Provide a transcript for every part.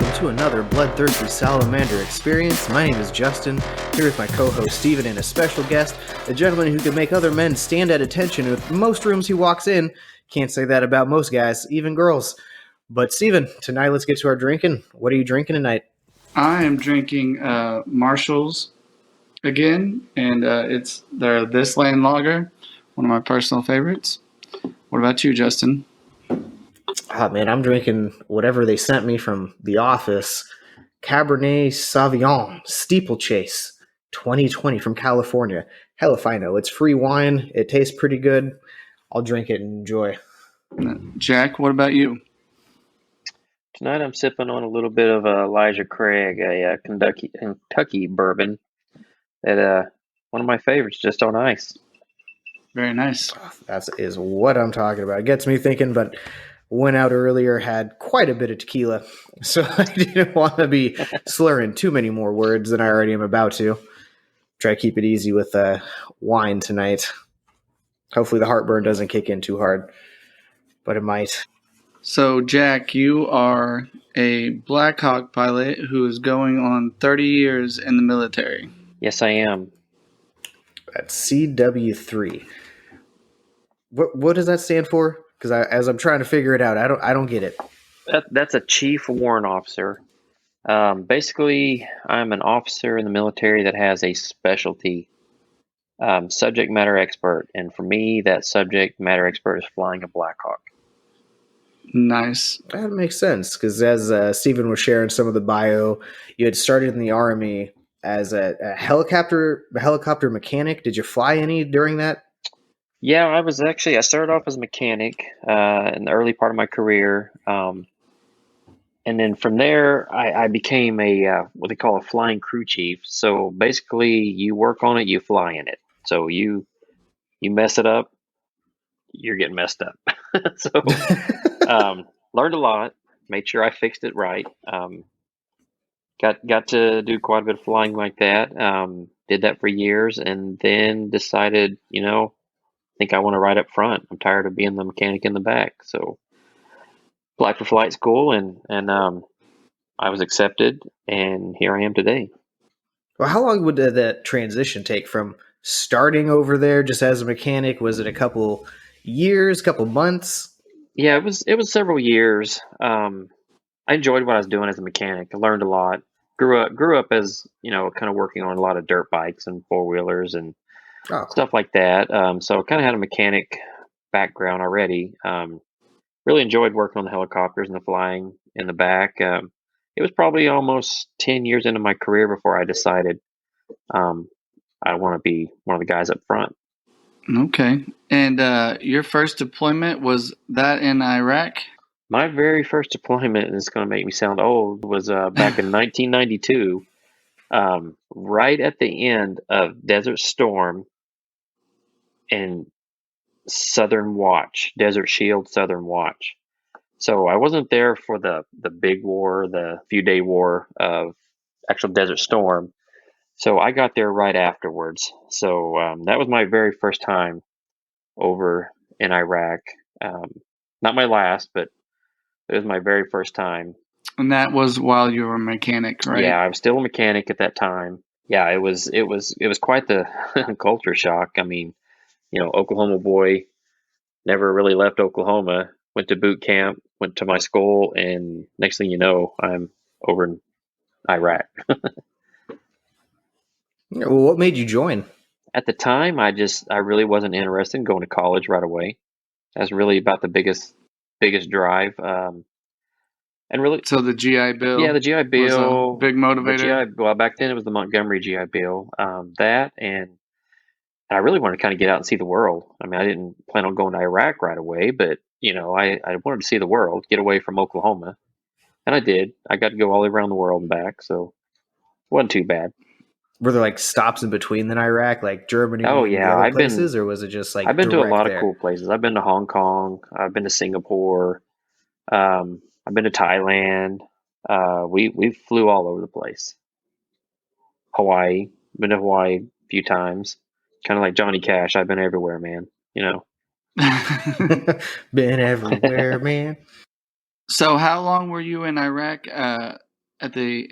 welcome to another Bloodthirsty Salamander experience. My name is Justin, here with my co-host Steven and a special guest, a gentleman who can make other men stand at attention with most rooms he walks in. Can't say that about most guys, even girls. But Steven, tonight let's get to our drinking. What are you drinking tonight? I am drinking Marshall's again, and it's their This Land Lager, one of my personal favorites. What about you, Justin? Oh man, I'm drinking whatever they sent me from the office. Cabernet Sauvignon Steeplechase 2020 from California. Hell if I know. It's free wine. It tastes pretty good. I'll drink it and enjoy. Jack, what about you? Tonight I'm sipping on a little bit of Elijah Craig, a Kentucky bourbon. That one of my favorites, just on ice. Very nice. That is what I'm talking about. It gets me thinking, but went out earlier, had quite a bit of tequila, so I didn't want to be slurring too many more words than I already am about to. Try to keep it easy with wine tonight. Hopefully the heartburn doesn't kick in too hard, but it might. So, Jack, you are a Blackhawk pilot who is going on 30 years in the military. Yes, I am. That's CW3. What does that stand for? Because as I'm trying to figure it out, I don't get it. That's a Chief Warrant Officer. Basically, I'm an officer in the military that has a specialty, subject matter expert, and for me, that subject matter expert is flying a Blackhawk. Nice. That makes sense, because as Stephen was sharing some of the bio, you had started in the Army as a helicopter mechanic. Did you fly any during that? Yeah, I started off as a mechanic in the early part of my career. And then from there, I became what they call a flying crew chief. So basically, you work on it, you fly in it. So you mess it up, you're getting messed up. So learned a lot, made sure I fixed it right. Got to do quite a bit of flying like that. Did that for years, and then decided, I think I want to ride up front. I'm tired of being the mechanic in the back. So applied for flight school, and I was accepted, and here I am today. Well, how long would that transition take from starting over there just as a mechanic? Was it a couple years, couple months? Yeah, it was several years. I enjoyed what I was doing as a mechanic. I learned a lot. Grew up as, kind of working on a lot of dirt bikes and four-wheelers and stuff like that. So I kind of had a mechanic background already. Really enjoyed working on the helicopters and the flying in the back. It was probably almost 10 years into my career before I decided I want to be one of the guys up front. Okay. And your first deployment, was that in Iraq? My very first deployment, and it's going to make me sound old, was back in 1992, right at the end of Desert Storm and Desert Shield Southern Watch. So I wasn't there for the big war, the few-day war of actual Desert Storm. So I got there right afterwards. So that was my very first time over in Iraq. Not my last, but it was my very first time. And that was while you were a mechanic, right? Yeah, I was still a mechanic at that time. Yeah, it was quite the culture shock. I mean, Oklahoma boy, never really left Oklahoma, went to boot camp, went to my school, and next thing you know, I'm over in Iraq. Well, what made you join? At the time, I really wasn't interested in going to college right away. That's really about the biggest drive. And really, so the GI Bill. Yeah, the GI Bill was a big motivator. Well, back then it was the Montgomery GI Bill. That, and I really wanted to kind of get out and see the world. I mean, I didn't plan on going to Iraq right away, but I wanted to see the world, get away from Oklahoma, and I did. I got to go all the way around the world and back, so it wasn't too bad. Were there like stops in between in Iraq, like Germany? Oh yeah, I've places, or was it just like I've been to a lot there? of cool places. I've been to Hong Kong. I've been to Singapore. I've been to Thailand. We flew all over the place. Hawaii. Been to Hawaii a few times. Kind of like Johnny Cash. I've been everywhere, man. Been everywhere, man. So how long were you in Iraq at the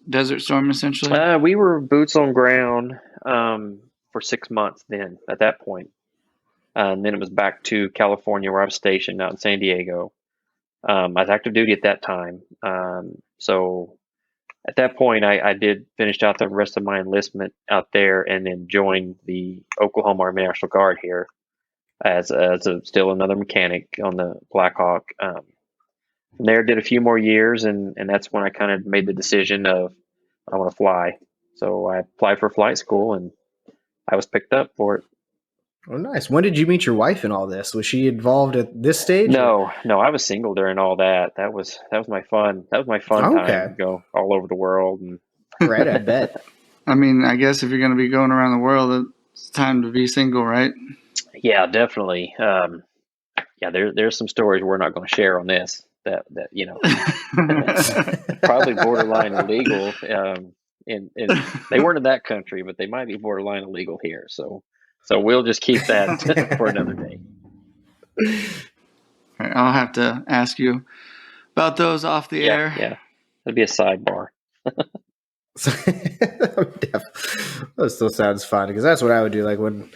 Desert Storm, essentially? We were boots on ground for 6 months then, at that point. And then it was back to California where I was stationed out in San Diego. I was active duty at that time. So at that point, I did finish out the rest of my enlistment out there and then joined the Oklahoma Army National Guard here as still another mechanic on the Blackhawk. From there, did a few more years, and that's when I kind of made the decision of I want to fly. So I applied for flight school, and I was picked up for it. Oh, nice. When did you meet your wife in all this? Was she involved at this stage? No, I was single during all that. That was my fun. That was my fun time to go all over the world. And right, I bet. I mean, I guess if you're going to be going around the world, it's time to be single, right? Yeah, definitely. There's some stories we're not going to share on this. That probably borderline illegal. And they weren't in that country, but they might be borderline illegal here. So we'll just keep that for another day. All right, I'll have to ask you about those off the air. Yeah, that'd be a sidebar. That still sounds fun because that's what I would do. Like when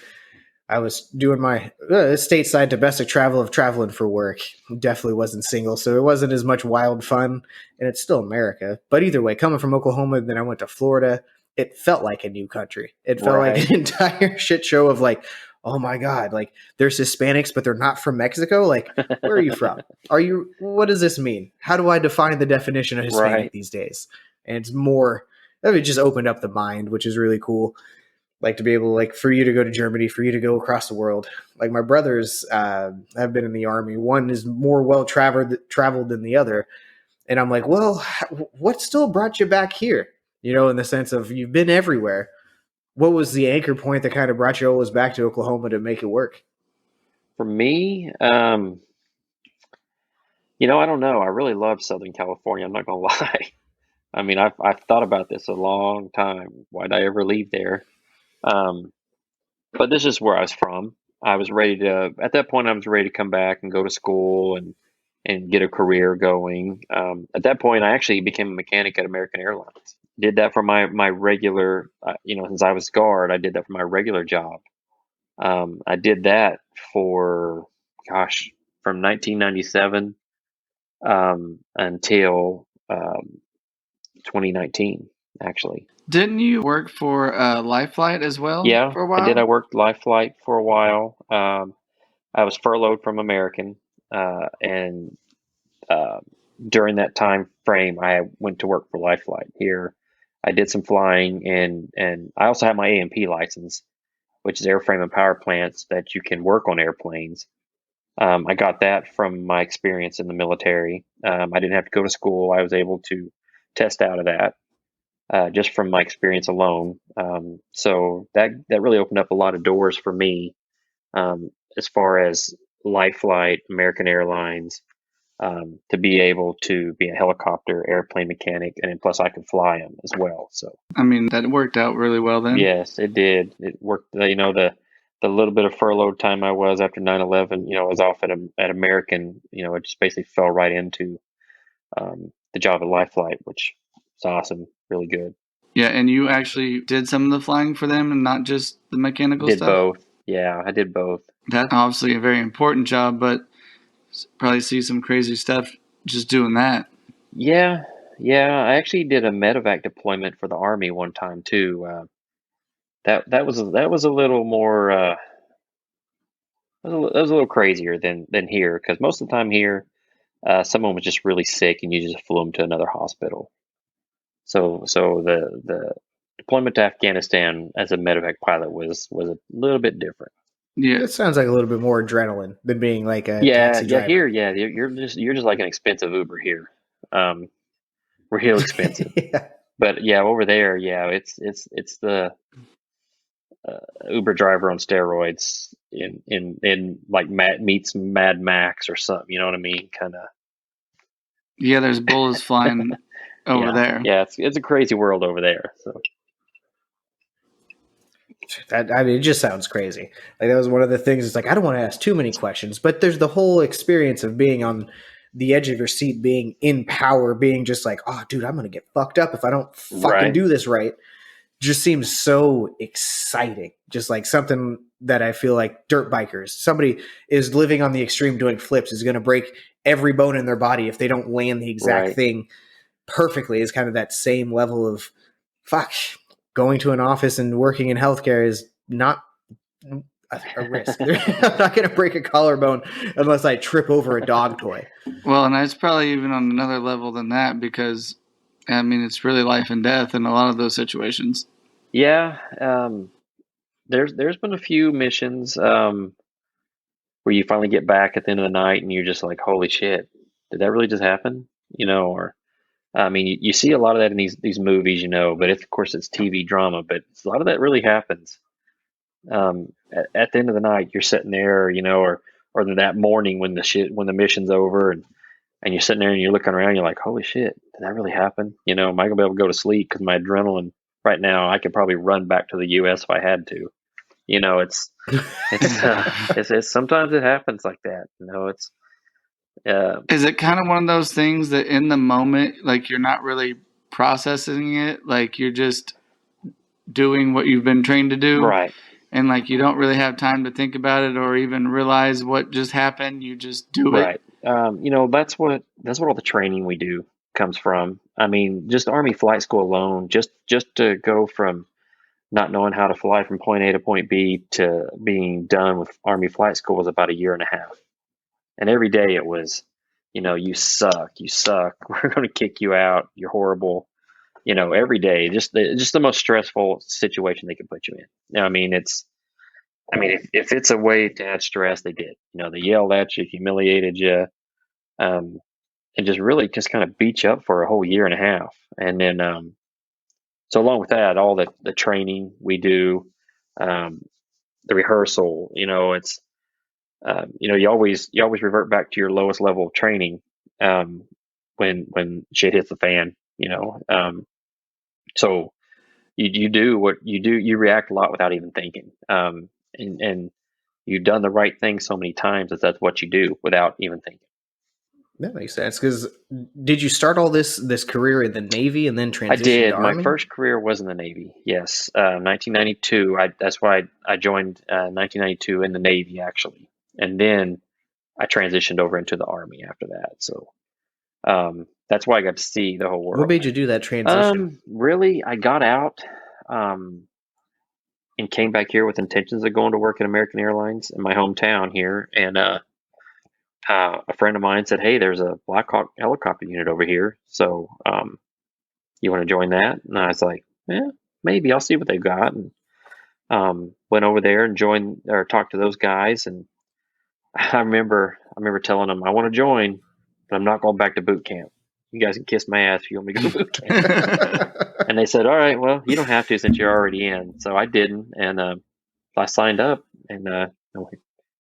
I was doing my stateside domestic travel of traveling for work, definitely wasn't single, so it wasn't as much wild fun, and it's still America. But either way, coming from Oklahoma, then I went to Florida. It felt like a new country. It felt like an entire shit show of like, oh my God, like there's Hispanics, but they're not from Mexico. Like, where are you from? What does this mean? How do I define the definition of Hispanic these days? And it's more, it just opened up the mind, which is really cool. Like to be able, like for you to go to Germany, for you to go across the world. Like my brothers have been in the Army. One is more well-traveled than the other. And I'm like, well, what still brought you back here? You know, in the sense of you've been everywhere. What was the anchor point that kind of brought you always back to Oklahoma to make it work? For me, I don't know. I really love Southern California. I'm not going to lie. I mean, I've thought about this a long time. Why'd I ever leave there? But this is where I was from. At that point, I was ready to come back and go to school and get a career going. At that point, I actually became a mechanic at American Airlines. Did that for my regular, since I was guard, I did that for my regular job. I did that from 1997 until 2019, actually. Didn't you work for Life Flight as well? Yeah, for a while? I did. I worked Life Flight for a while. I was furloughed from American, and during that time frame, I went to work for Life Flight here. I did some flying, and I also have my A&P license, which is airframe and power plants that you can work on airplanes. I got that from my experience in the military. I didn't have to go to school. I was able to test out of that. Just from my experience alone. So that really opened up a lot of doors for me as far as Life Flight, American Airlines, to be able to be a helicopter airplane mechanic, and then plus I could fly them as well. So I mean, that worked out really well then. Yes, it did. It worked. The little bit of furloughed time I was after 9/11, I was off at American. It just basically fell right into the job at Life Flight, which is awesome. Really good. Yeah, and you actually did some of the flying for them and not just the mechanical stuff? Did both. Yeah, I did both. That's obviously a very important job, but probably see some crazy stuff just doing that. Yeah. I actually did a medevac deployment for the Army one time too. That was a little more. That was a little crazier than here, because most of the time here, someone was just really sick and you just flew them to another hospital. So the deployment to Afghanistan as a medevac pilot was a little bit different. Yeah, it sounds like a little bit more adrenaline than being like a taxi driver. Here, you're just like an expensive Uber here. We're real expensive. Yeah. But yeah, over there, it's the Uber driver on steroids in like meets Mad Max or something. You know what I mean? Kind of. Yeah, there's bullets flying over there. Yeah, it's a crazy world over there. So. It just sounds crazy. Like that was one of the things. It's like I don't want to ask too many questions, but there's the whole experience of being on the edge of your seat, being in power, being just like, oh, dude, I'm going to get fucked up if I don't fucking do this right. Just seems so exciting. Just like something that I feel like dirt bikers, somebody is living on the extreme doing flips, is going to break every bone in their body if they don't land the exact thing perfectly. Is kind of that same level of fuck. Going to an office and working in healthcare is not a risk. I'm not going to break a collarbone unless I trip over a dog toy. Well, and it's probably even on another level than that, because I mean, it's really life and death in a lot of those situations. Yeah. There's been a few missions where you finally get back at the end of the night and you're just like, holy shit, did that really just happen? Or I mean, you see a lot of that in these movies, but of course it's TV drama, but a lot of that really happens. At the end of the night, you're sitting there, or that morning when the mission's over, and you're sitting there and you're looking around, you're like, holy shit, did that really happen? Am I gonna be able to go to sleep? Because my adrenaline right now, I could probably run back to the U.S. if I had to. It's sometimes it happens like that. It's. Is it kind of one of those things that in the moment, like you're not really processing it, like you're just doing what you've been trained to do, right? And like you don't really have time to think about it or even realize what just happened. You just do it. Right. That's what all the training we do comes from. I mean, just Army flight school alone, just to go from not knowing how to fly from point A to point B to being done with Army flight school was about 1.5 years. And every day it was, you suck, we're going to kick you out, you're horrible. Every day, just the most stressful situation they could put you in. Now, if it's a way to add stress, they did. They yelled at you, humiliated you, and just really just kind of beat you up for a whole 1.5 years. And then, so along with that, all the training we do, the rehearsal, it's, you always revert back to your lowest level of training when shit hits the fan. So you do what you do. You react a lot without even thinking, and you've done the right thing so many times that's what you do without even thinking. That makes sense. Because did you start all this career in the Navy and then transition to I did. Army? My first career was in the Navy. Yes, 1992. That's why I joined 1992 in the Navy actually, and then I transitioned over into the Army after that. So that's why I got to see the whole world. What made you do that transition? Really, I got out and came back here with intentions of going to work at American Airlines in my hometown here. And a friend of mine said, hey, there's a Blackhawk helicopter unit over here. So you want to join that? And I was like, yeah, maybe. I'll see what they've got. And went over there and joined or talked to those guys. And I remember telling them, I want to join, but I'm not going back to boot camp. You guys can kiss my ass if you want me to go to boot camp. And they said, all right, well, you don't have to since you're already in. So I didn't. And I signed up, and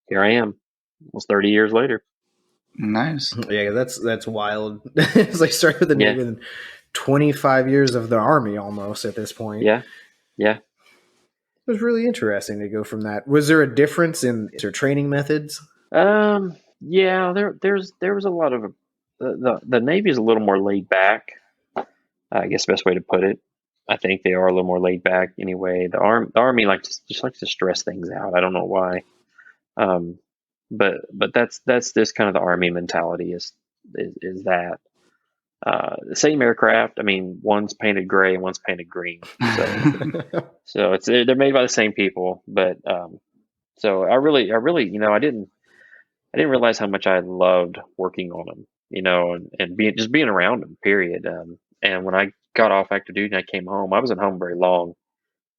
here I am almost 30 years later. Nice. Yeah, that's wild. It's like starting with the Navy and 25 years of the Army almost at this point. Yeah. It was really interesting to go from that. Was there a difference in their training methods? Yeah, there was a lot of the Navy is a little more laid back. I guess the best way to put it. I think they are a little more laid back anyway. The Army likes to stress things out. I don't know why. But that's just kind of the Army mentality is that the same aircraft. I mean, one's painted gray and one's painted green. So they're made by the same people. But so I really I didn't realize how much I loved working on them. And being around them. Period. And when I got off active duty and I came home, I wasn't home very long.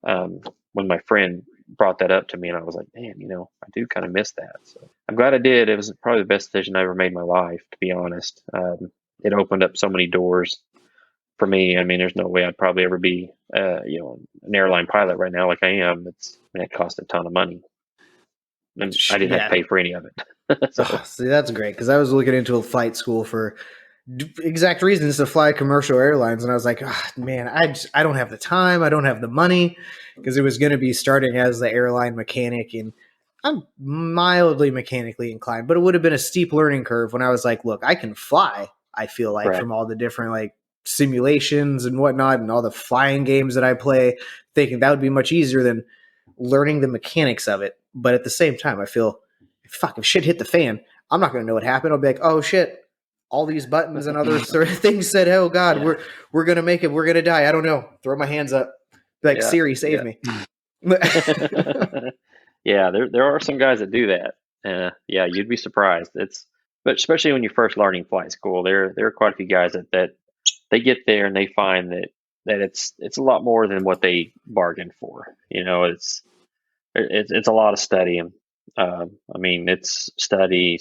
When my friend brought that up to me, and I was like, man, I do kind of miss that. So I'm glad I did. It was probably the best decision I ever made in my life, to be honest. It opened up so many doors for me. I mean, there's no way I'd probably ever be, an airline pilot right now like I am. It cost a ton of money. And I didn't have to pay for any of it. See, that's great, because I was looking into a flight school for exact reasons to fly commercial airlines, and I was like, man, I don't have the time, I don't have the money, because it was going to be starting as the airline mechanic, and I'm mildly mechanically inclined, but it would have been a steep learning curve when I was like, look, I can fly, I feel like, Right. from all the different like simulations and whatnot and all the flying games that I play, thinking that would be much easier than learning the mechanics of it. But at the same time, I feel, fuck, if shit hit the fan, I'm not going to know what happened. I'll be like, oh shit, all these buttons and other sort of things said, oh God, we're going to make it. We're going to die. I don't know. Throw my hands up. Like, Siri, save me. Yeah, there are some guys that do that. Yeah, you'd be surprised. But especially when you're first learning flight school, there are quite a few guys that they get there and they find that it's a lot more than what they bargained for. You know, it's a lot of studying. I mean, it's study,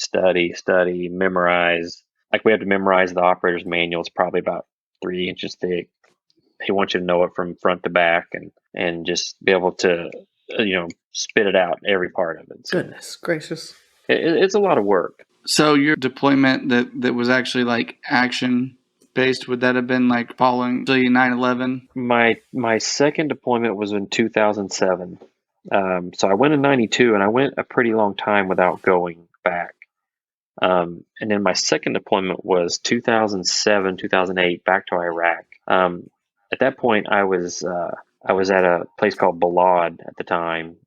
memorize. Like we have to memorize the operator's manual. It's probably about 3 inches thick. He wants you to know it from front to back and just be able to, spit it out, every part of it. So goodness gracious. it's a lot of work. So your deployment that was actually like action based, would that have been like following the 9/11? My second deployment was in 2007. So I went in 92 and I went a pretty long time without going back. And then my second deployment was 2007, 2008, back to Iraq. At that point, I was at a place called Balad at the time.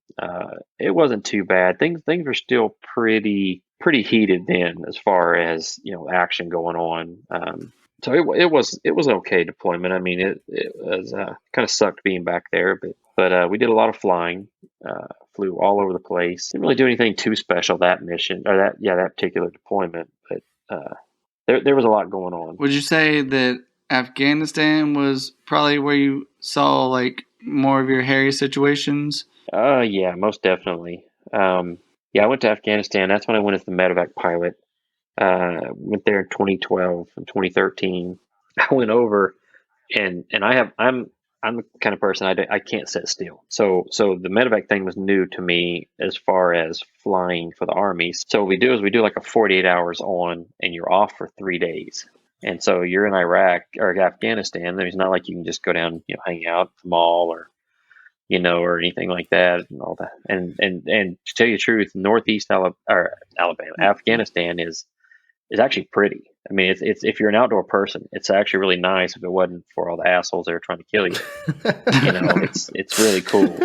It wasn't too bad. Things were still pretty heated then, as far as action going on. So it was okay deployment. I mean, it was kind of sucked being back there, but we did a lot of flying. Flew all over the place. Didn't really do anything too special that mission or that particular deployment, but there was a lot going on. Would you say that Afghanistan was probably where you saw like more of your hairy situations? Yeah, most definitely. Yeah, I went to Afghanistan. That's when I went as the medevac pilot. Went there in 2012 and 2013. I went over and I'm the kind of person I can't sit still. So the medevac thing was new to me as far as flying for the Army. So what we do is we do like a 48 hours on and you're off for 3 days. And so you're in Iraq or Afghanistan. It's not like you can just go down, hang out at the mall or anything like that and all that. And to tell you the truth, Northeast Alabama, Afghanistan is actually pretty. I mean, it's if you're an outdoor person, it's actually really nice. If it wasn't for all the assholes that are trying to kill you, it's really cool.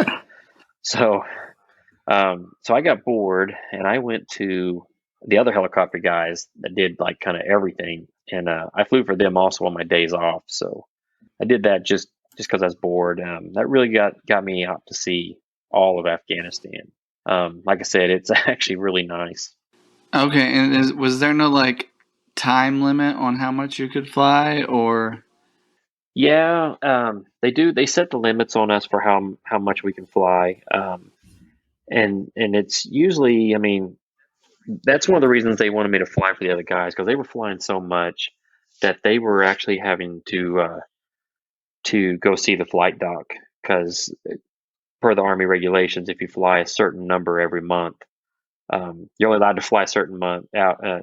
So I got bored and I went to the other helicopter guys that did like kind of everything, and I flew for them also on my days off. So I did that just because I was bored. That really got me out to see all of Afghanistan. Like I said, it's actually really nice. Okay, and was there no like time limit on how much you could fly, or? Yeah, they do. They set the limits on us for how much we can fly, and it's usually, I mean, that's one of the reasons they wanted me to fly for the other guys, because they were flying so much that they were actually having to go see the flight doc, because per the Army regulations, if you fly a certain number every month, you're only allowed to fly a certain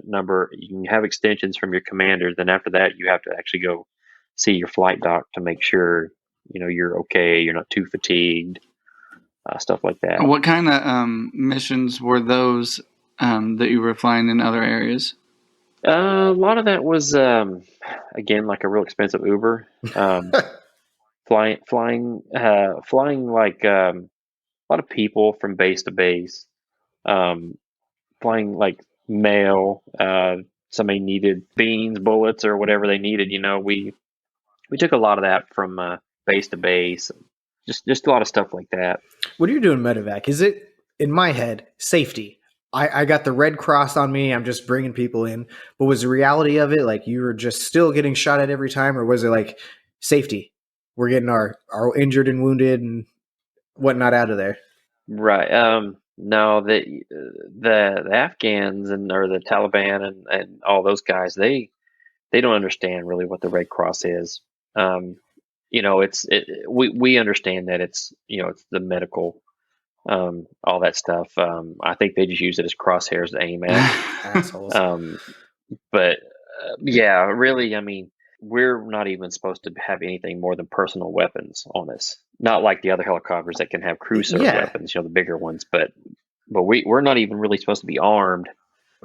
number. You can have extensions from your commanders. Then after that, you have to actually go see your flight doc to make sure you're okay. You're not too fatigued, stuff like that. What kind of missions were those that you were flying in other areas? A lot of that was again like a real expensive Uber. Flying like a lot of people from base to base. Flying like mail. Somebody needed beans, bullets, or whatever they needed. We took a lot of that from base to base. Just a lot of stuff like that. What are you doing medevac? Is it, in my head, safety? I got the Red Cross on me. I'm just bringing people in. But was the reality of it like you were just still getting shot at every time, or was it like safety? We're getting our injured and wounded and whatnot out of there. Right. No, the Afghans or the Taliban and all those guys, they don't understand really what the Red Cross is. We understand that it's the medical, all that stuff. I think they just use it as crosshairs to aim at. Assholes. But yeah, really, I mean, we're not even supposed to have anything more than personal weapons on us. Not like the other helicopters that can have crew serve weapons, the bigger ones. But but we're not even really supposed to be armed.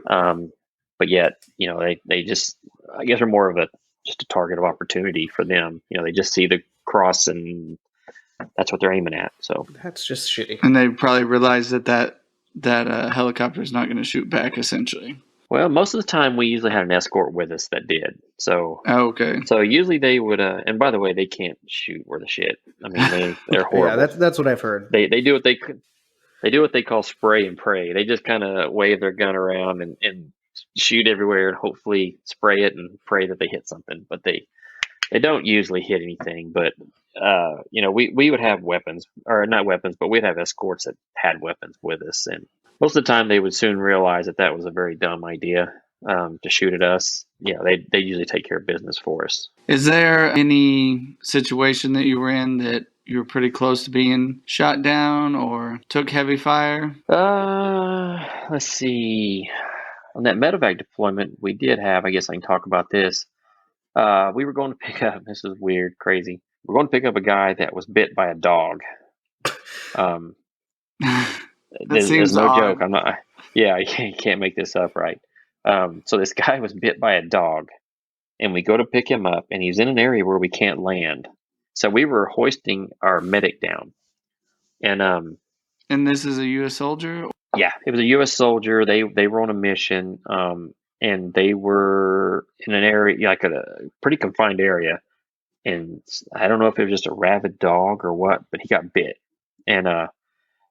But yet, they just, I guess, are more of just a target of opportunity for them. They just see the cross and that's what they're aiming at. So that's just shitty. And they probably realize that helicopter is not going to shoot back, essentially. Well, most of the time we usually had an escort with us that did. So okay. So usually they would, and by the way, they can't shoot worth a shit. I mean, they're horrible. Yeah, that's what I've heard. They do what they do what they call spray and pray. They just kind of wave their gun around and shoot everywhere and hopefully spray it and pray that they hit something. But they don't usually hit anything. But we would have weapons, or not weapons, but we'd have escorts that had weapons with us, and most of the time they would soon realize that was a very dumb idea to shoot at us. They usually take care of business for us. Is there any situation that you were in that you were pretty close to being shot down or took heavy fire? Let's see. On that medevac deployment we did have, I guess I can talk about this. We were going to pick up, this is weird, crazy. We're going to pick up a guy that was bit by a dog. There's no odd joke. I'm not. Yeah, you can't make this up, right? So this guy was bit by a dog, and we go to pick him up, and he's in an area where we can't land. So we were hoisting our medic down, and this is a U.S. soldier. Yeah, it was a U.S. soldier. They were on a mission, and they were in an area, like a pretty confined area, and I don't know if it was just a rabid dog or what, but he got bit, and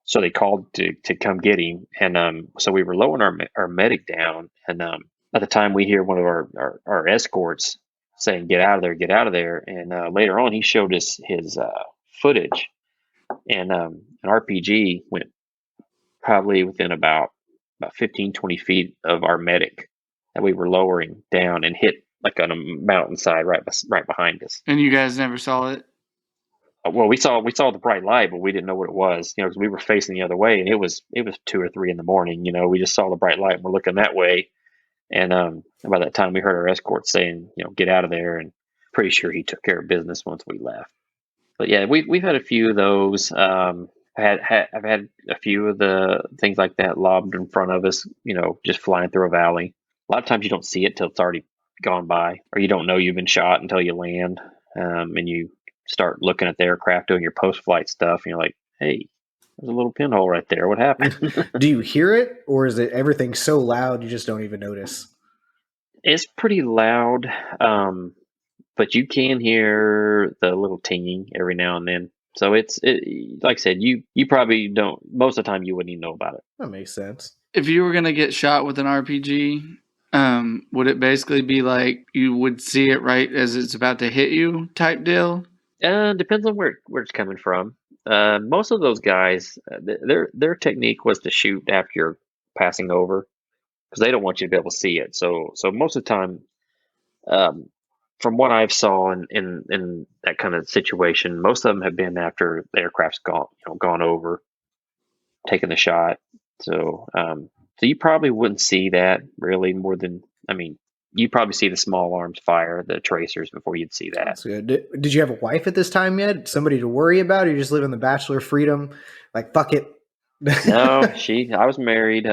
so they called to come get him, and so we were lowering our medic down, and at the time we hear one of our escorts saying, "Get out of there," and later on he showed us his footage, and an RPG went probably within about 15, 20 feet of our medic that we were lowering down and hit like on a mountainside right behind us. And you guys never saw it? Well, we saw the bright light, but we didn't know what it was, because we were facing the other way, and it was 2 or 3 in the morning. We just saw the bright light and we're looking that way. And by that time we heard our escort saying, "Get out of there," and pretty sure he took care of business once we left. But yeah, we've had a few of those. I've had a few of the things like that lobbed in front of us, just flying through a valley. A lot of times you don't see it till it's already gone by, or you don't know you've been shot until you land, and you start looking at the aircraft doing your post-flight stuff, and you're like, "Hey, there's a little pinhole right there. What happened?" Do you hear it, or is it everything so loud you just don't even notice? It's pretty loud, but you can hear the little tinging every now and then. So it's like I said, you probably don't. Most of the time, you wouldn't even know about it. That makes sense. If you were going to get shot with an RPG, would it basically be like you would see it right as it's about to hit you type deal? Depends on where it's coming from. Most of those guys, their technique was to shoot after you're passing over, because they don't want you to be able to see it. So most of the time, from what I've saw in that kind of situation, most of them have been after the aircraft's gone over, taking the shot. So you probably wouldn't see that really more than, you probably see the small arms fire, the tracers, before you'd see that. That's good. Did you have a wife at this time yet? Somebody to worry about? Or you just live in the bachelor freedom? Like, fuck it. No, I was married.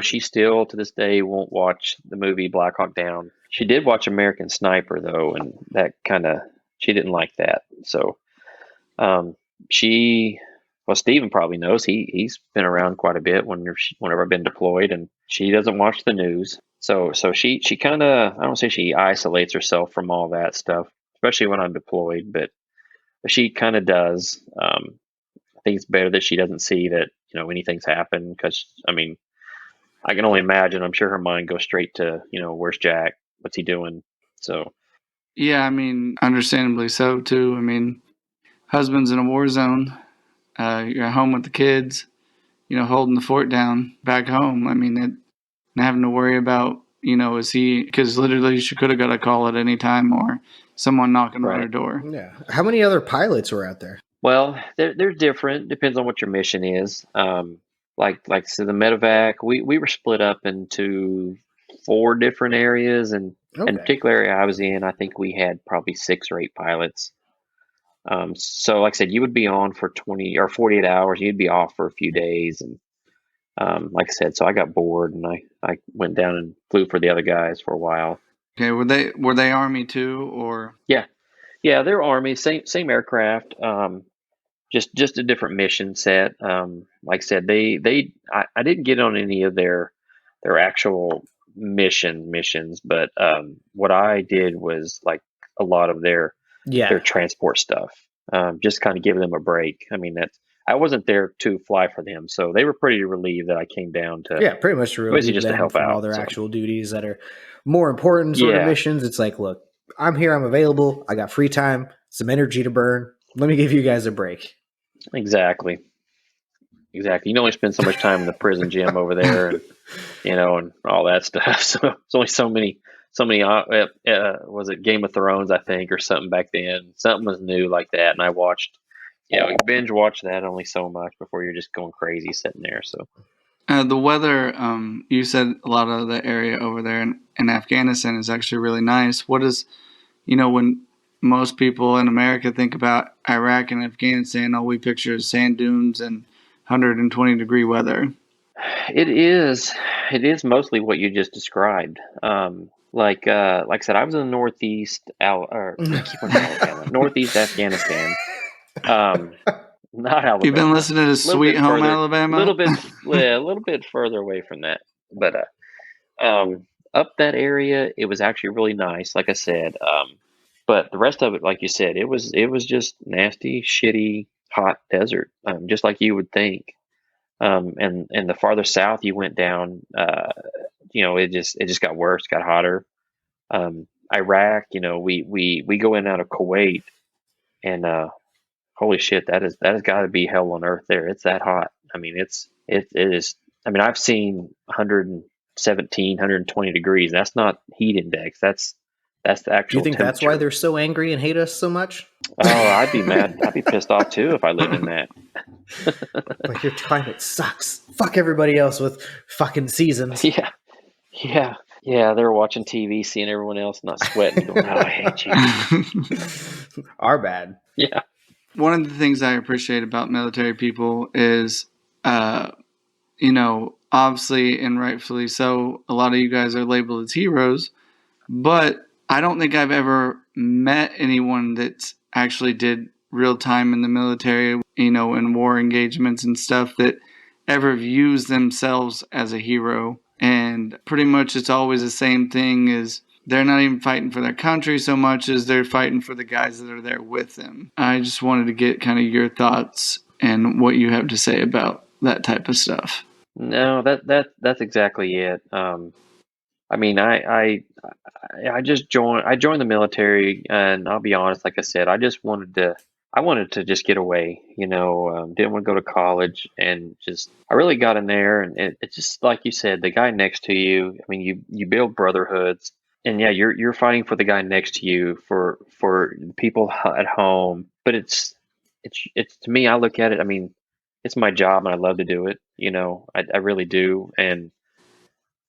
She still to this day won't watch the movie Blackhawk Down. She did watch American Sniper though, and that she didn't like that. So, Steven probably knows. He's been around quite a bit whenever I've been deployed, and she doesn't watch the news. So she kind of, I don't say she isolates herself from all that stuff, especially when I'm deployed, but she kind of does. I think it's better that she doesn't see that, anything's happened, because, I can only imagine. I'm sure her mind goes straight to, where's Jack? What's he doing? So. Yeah, understandably so too. Husband's in a war zone. You're at home with the kids, holding the fort down back home. And having to worry about, is he, because literally she could have got a call at any time or someone knocking on her door. Yeah. How many other pilots were out there? Well, they're different. Depends on what your mission is. So the medevac, we were split up into 4 different areas, and in the particular area I was in, I think we had probably 6 or 8 pilots. So like I said, you would be on for 20 or 48 hours. You'd be off for a few days, and Like I said, so I got bored and I went down and flew for the other guys for a while. Okay, were they Army too, or? Yeah, they're Army, same aircraft, just a different mission set. Like I said, I didn't get on any of their actual missions, but what I did was like a lot of their transport stuff. Just kind of give them a break. I mean, I wasn't there to fly for them, so they were pretty relieved that I came down to pretty much to basically relieve just to them help from out. all their actual duties that are more important sort of missions. It's like, look, I'm here, I'm available, I got free time, some energy to burn. Let me give you guys a break. Exactly. You can only spend so much time in the prison gym over there, and and all that stuff. So it's only so many. Was it Game of Thrones, I think, or something back then? Something was new like that, and I watched. You binge watch that only so much before you're just going crazy sitting there. So the weather, you said a lot of the area over there in Afghanistan is actually really nice. What is, when most people in America think about Iraq and Afghanistan, all we picture is sand dunes and 120-degree weather. It is mostly what you just described. Like I said, I was in the northeast, Alabama, northeast Afghanistan. Not Alabama. You've been listening to Sweet Home Alabama? A little bit further away from that, but up that area, it was actually really nice. Like I said, but the rest of it, like you said, it was just nasty, shitty, hot desert, just like you would think. And the farther south you went down, it just got worse, got hotter. Iraq, we go in and out of Kuwait, and holy shit, that has got to be hell on earth there. It's that hot. I mean, it is. I mean, I've seen 117, 120 degrees. That's not heat index. That's the actual. Do you think that's why they're so angry and hate us so much? Oh, I'd be mad. I'd be pissed off too if I lived in that. Like, your climate sucks. Fuck everybody else with fucking seasons. Yeah. They're watching TV, seeing everyone else not sweating, going, "Oh, I hate you." Our bad. Yeah. One of the things I appreciate about military people is, obviously and rightfully so, a lot of you guys are labeled as heroes, but I don't think I've ever met anyone that's actually did real time in the military, in war engagements and stuff, that ever views themselves as a hero. And pretty much it's always the same thing, is they're not even fighting for their country so much as they're fighting for the guys that are there with them. I just wanted to get kind of your thoughts and what you have to say about that type of stuff. No, that's exactly it. I mean, I joined the military, and I'll be honest, like I said, I wanted to just get away, didn't want to go to college, and I really got in there, and it's just like you said, the guy next to you, I mean, you build brotherhoods, and yeah, you're fighting for the guy next to you, for people at home, but it's to me, I look at it, I mean, it's my job and I love to do it, I really do, and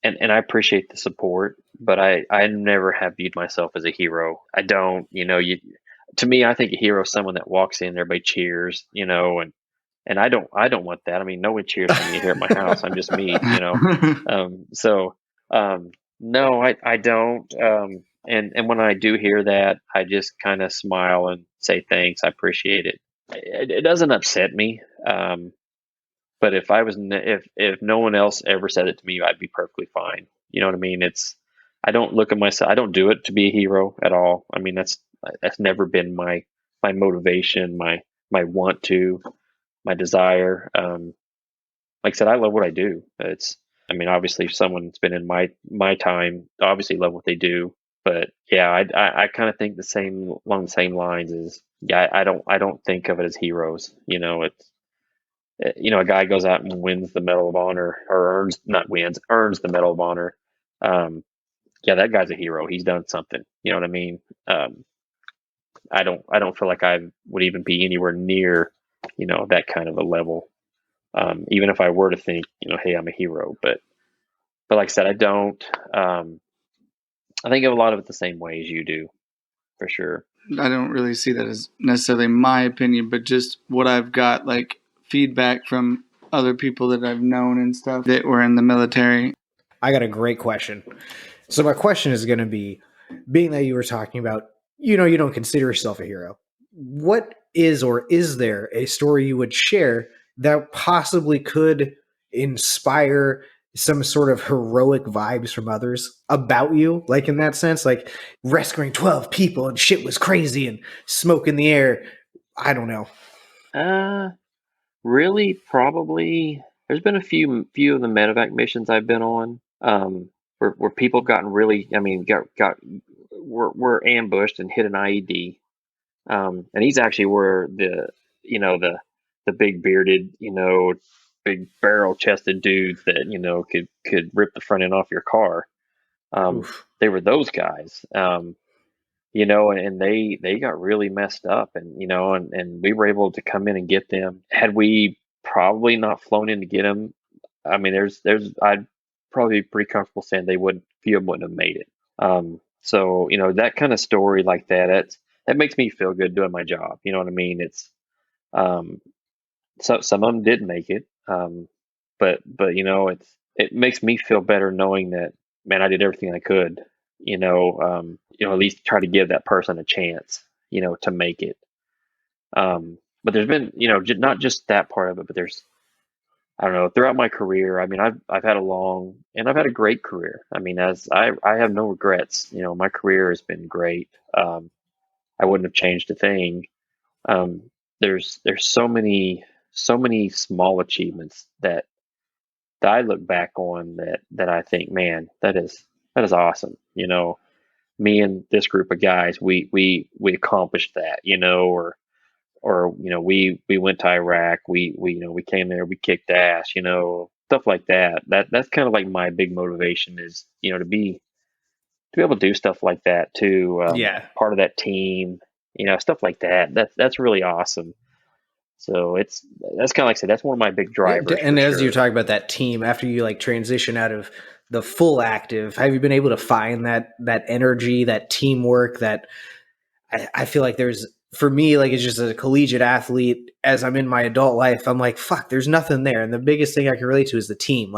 I appreciate the support, but I never have viewed myself as a hero. I don't, to me, I think a hero is someone that walks in, everybody cheers, and I don't want that. I mean, no one cheers for me here at my house. I'm just me, no, I don't. And when I do hear that, I just kind of smile and say thanks. I appreciate it. It doesn't upset me. But if if no one else ever said it to me, I'd be perfectly fine. You know what I mean? I don't look at myself. I don't do it to be a hero at all. I mean, that's never been my motivation, my want to, my desire. Like I said, I love what I do. I mean, obviously, if someone's been in my time, obviously love what they do. But yeah, I kind of think along the same lines as, yeah, I don't think of it as heroes. A guy goes out and wins the Medal of Honor, or earns the Medal of Honor. Yeah, that guy's a hero. He's done something. You know what I mean? I don't feel like I would even be anywhere near, that kind of a level. Even if I were to think, hey, I'm a hero, but like I said, I don't. I think of a lot of it the same way as you do, for sure. I don't really see that as necessarily my opinion, but just what I've got, like, feedback from other people that I've known and stuff that were in the military. I got a great question. So my question is going to be, being that you were talking about, you don't consider yourself a hero. What is, or is there a story you would share that possibly could inspire some sort of heroic vibes from others about you? Like, in that sense, like rescuing 12 people and shit was crazy and smoke in the air. I don't know. Really, probably. There's been a few of the medevac missions I've been on, where people have gotten really, were ambushed and hit an IED, and he's actually where the big bearded, big barrel chested dudes that could rip the front end off your car. They were those guys. And they got really messed up, and we were able to come in and get them. Had we probably not flown in to get them, I mean, I'd probably be pretty comfortable saying few of them wouldn't have made it. So that kind of story like that makes me feel good doing my job. You know what I mean? It's so some of them did make it, but it makes me feel better knowing that, man, I did everything I could. At least try to give that person a chance, to make it. But there's been, not just that part of it, but there's, I don't know, throughout my career, I mean, I've had I've had a great career. I mean, as I have no regrets. My career has been great. I wouldn't have changed a thing. There's so many small achievements that I look back on that I think, man, that is awesome. Me and this group of guys, we accomplished that, or we went to Iraq, we came there, we kicked ass, stuff like that. That's kind of like my big motivation is, to be able to do stuff like that too. Part of that team, stuff like that. That's really awesome. So that's kind of like I said, that's one of my big drivers. And as you talk about that team, after you transition out of the full active, have you been able to find that energy, that teamwork that I feel like there's, for me, it's just as a collegiate athlete, as I'm in my adult life, I'm like, fuck, there's nothing there. And the biggest thing I can relate to is the team,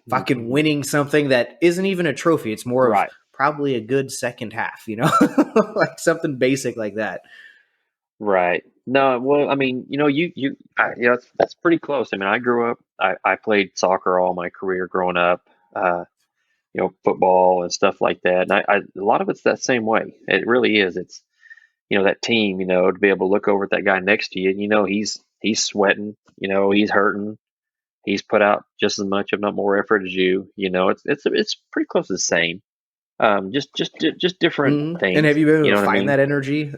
fucking winning something that isn't even a trophy. It's more of probably a good second half, like something basic like that. Right. No, well, I mean, that's pretty close. I mean, I grew up, I played soccer all my career growing up, football and stuff like that. And a lot of it's that same way. It really is. It's, that team, to be able to look over at that guy next to you and, he's sweating, he's hurting. He's put out just as much, if not more effort as you, it's pretty close to the same. Just different things. And have you been able to find that energy?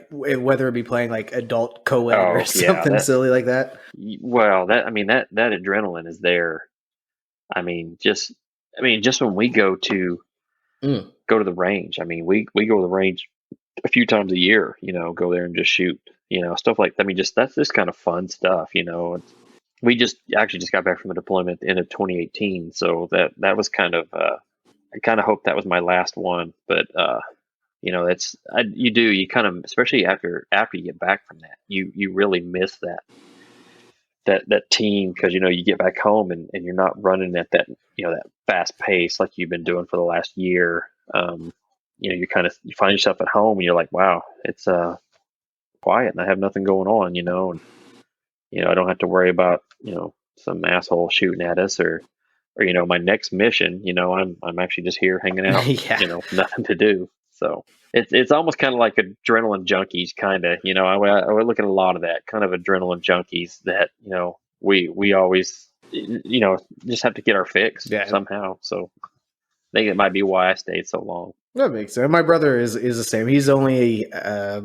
Whether it be playing adult co-ed or something silly like that. Well, that adrenaline is there. I mean, just when we go to the range. I mean, we go to the range a few times a year. Go there and just shoot. Stuff like that. I mean, that's just kind of fun stuff. We just got back from a deployment at the end of 2018, so that was kind of. I kind of hope that was my last one, but. You kind of, especially after you get back from that, you really miss that team, because you get back home and you're not running at that that fast pace like you've been doing for the last year. You find yourself at home and you're like, wow, it's quiet and I have nothing going on, and I don't have to worry about some asshole shooting at us or my next mission. I'm actually just here hanging out. Nothing to do. So it's almost kind of like adrenaline junkies, kind of. I would look at a lot of that kind of adrenaline junkies that we always just have to get our fix somehow. So I think it might be why I stayed so long. That makes sense. My brother is the same. He's only a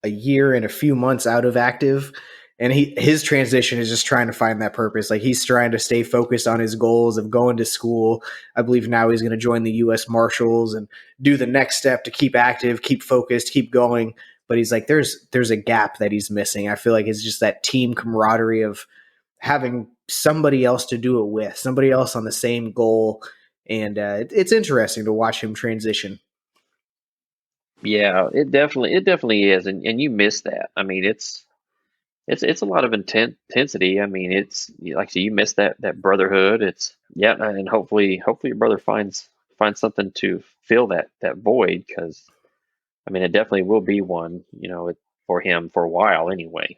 year and a few months out of active. And his transition is just trying to find that purpose. He's trying to stay focused on his goals of going to school. I believe now he's going to join the U.S. Marshals and do the next step to keep active, keep focused, keep going. But he's like, there's a gap that he's missing. I feel like it's just that team camaraderie of having somebody else to do it with, somebody else on the same goal. And it's interesting to watch him transition. Yeah, it definitely is. And you miss that. I mean, it's, it's a lot of intensity. I mean, it's like you miss that brotherhood. It's and hopefully your brother finds something to fill that void, because I mean it definitely will be one, for him for a while anyway.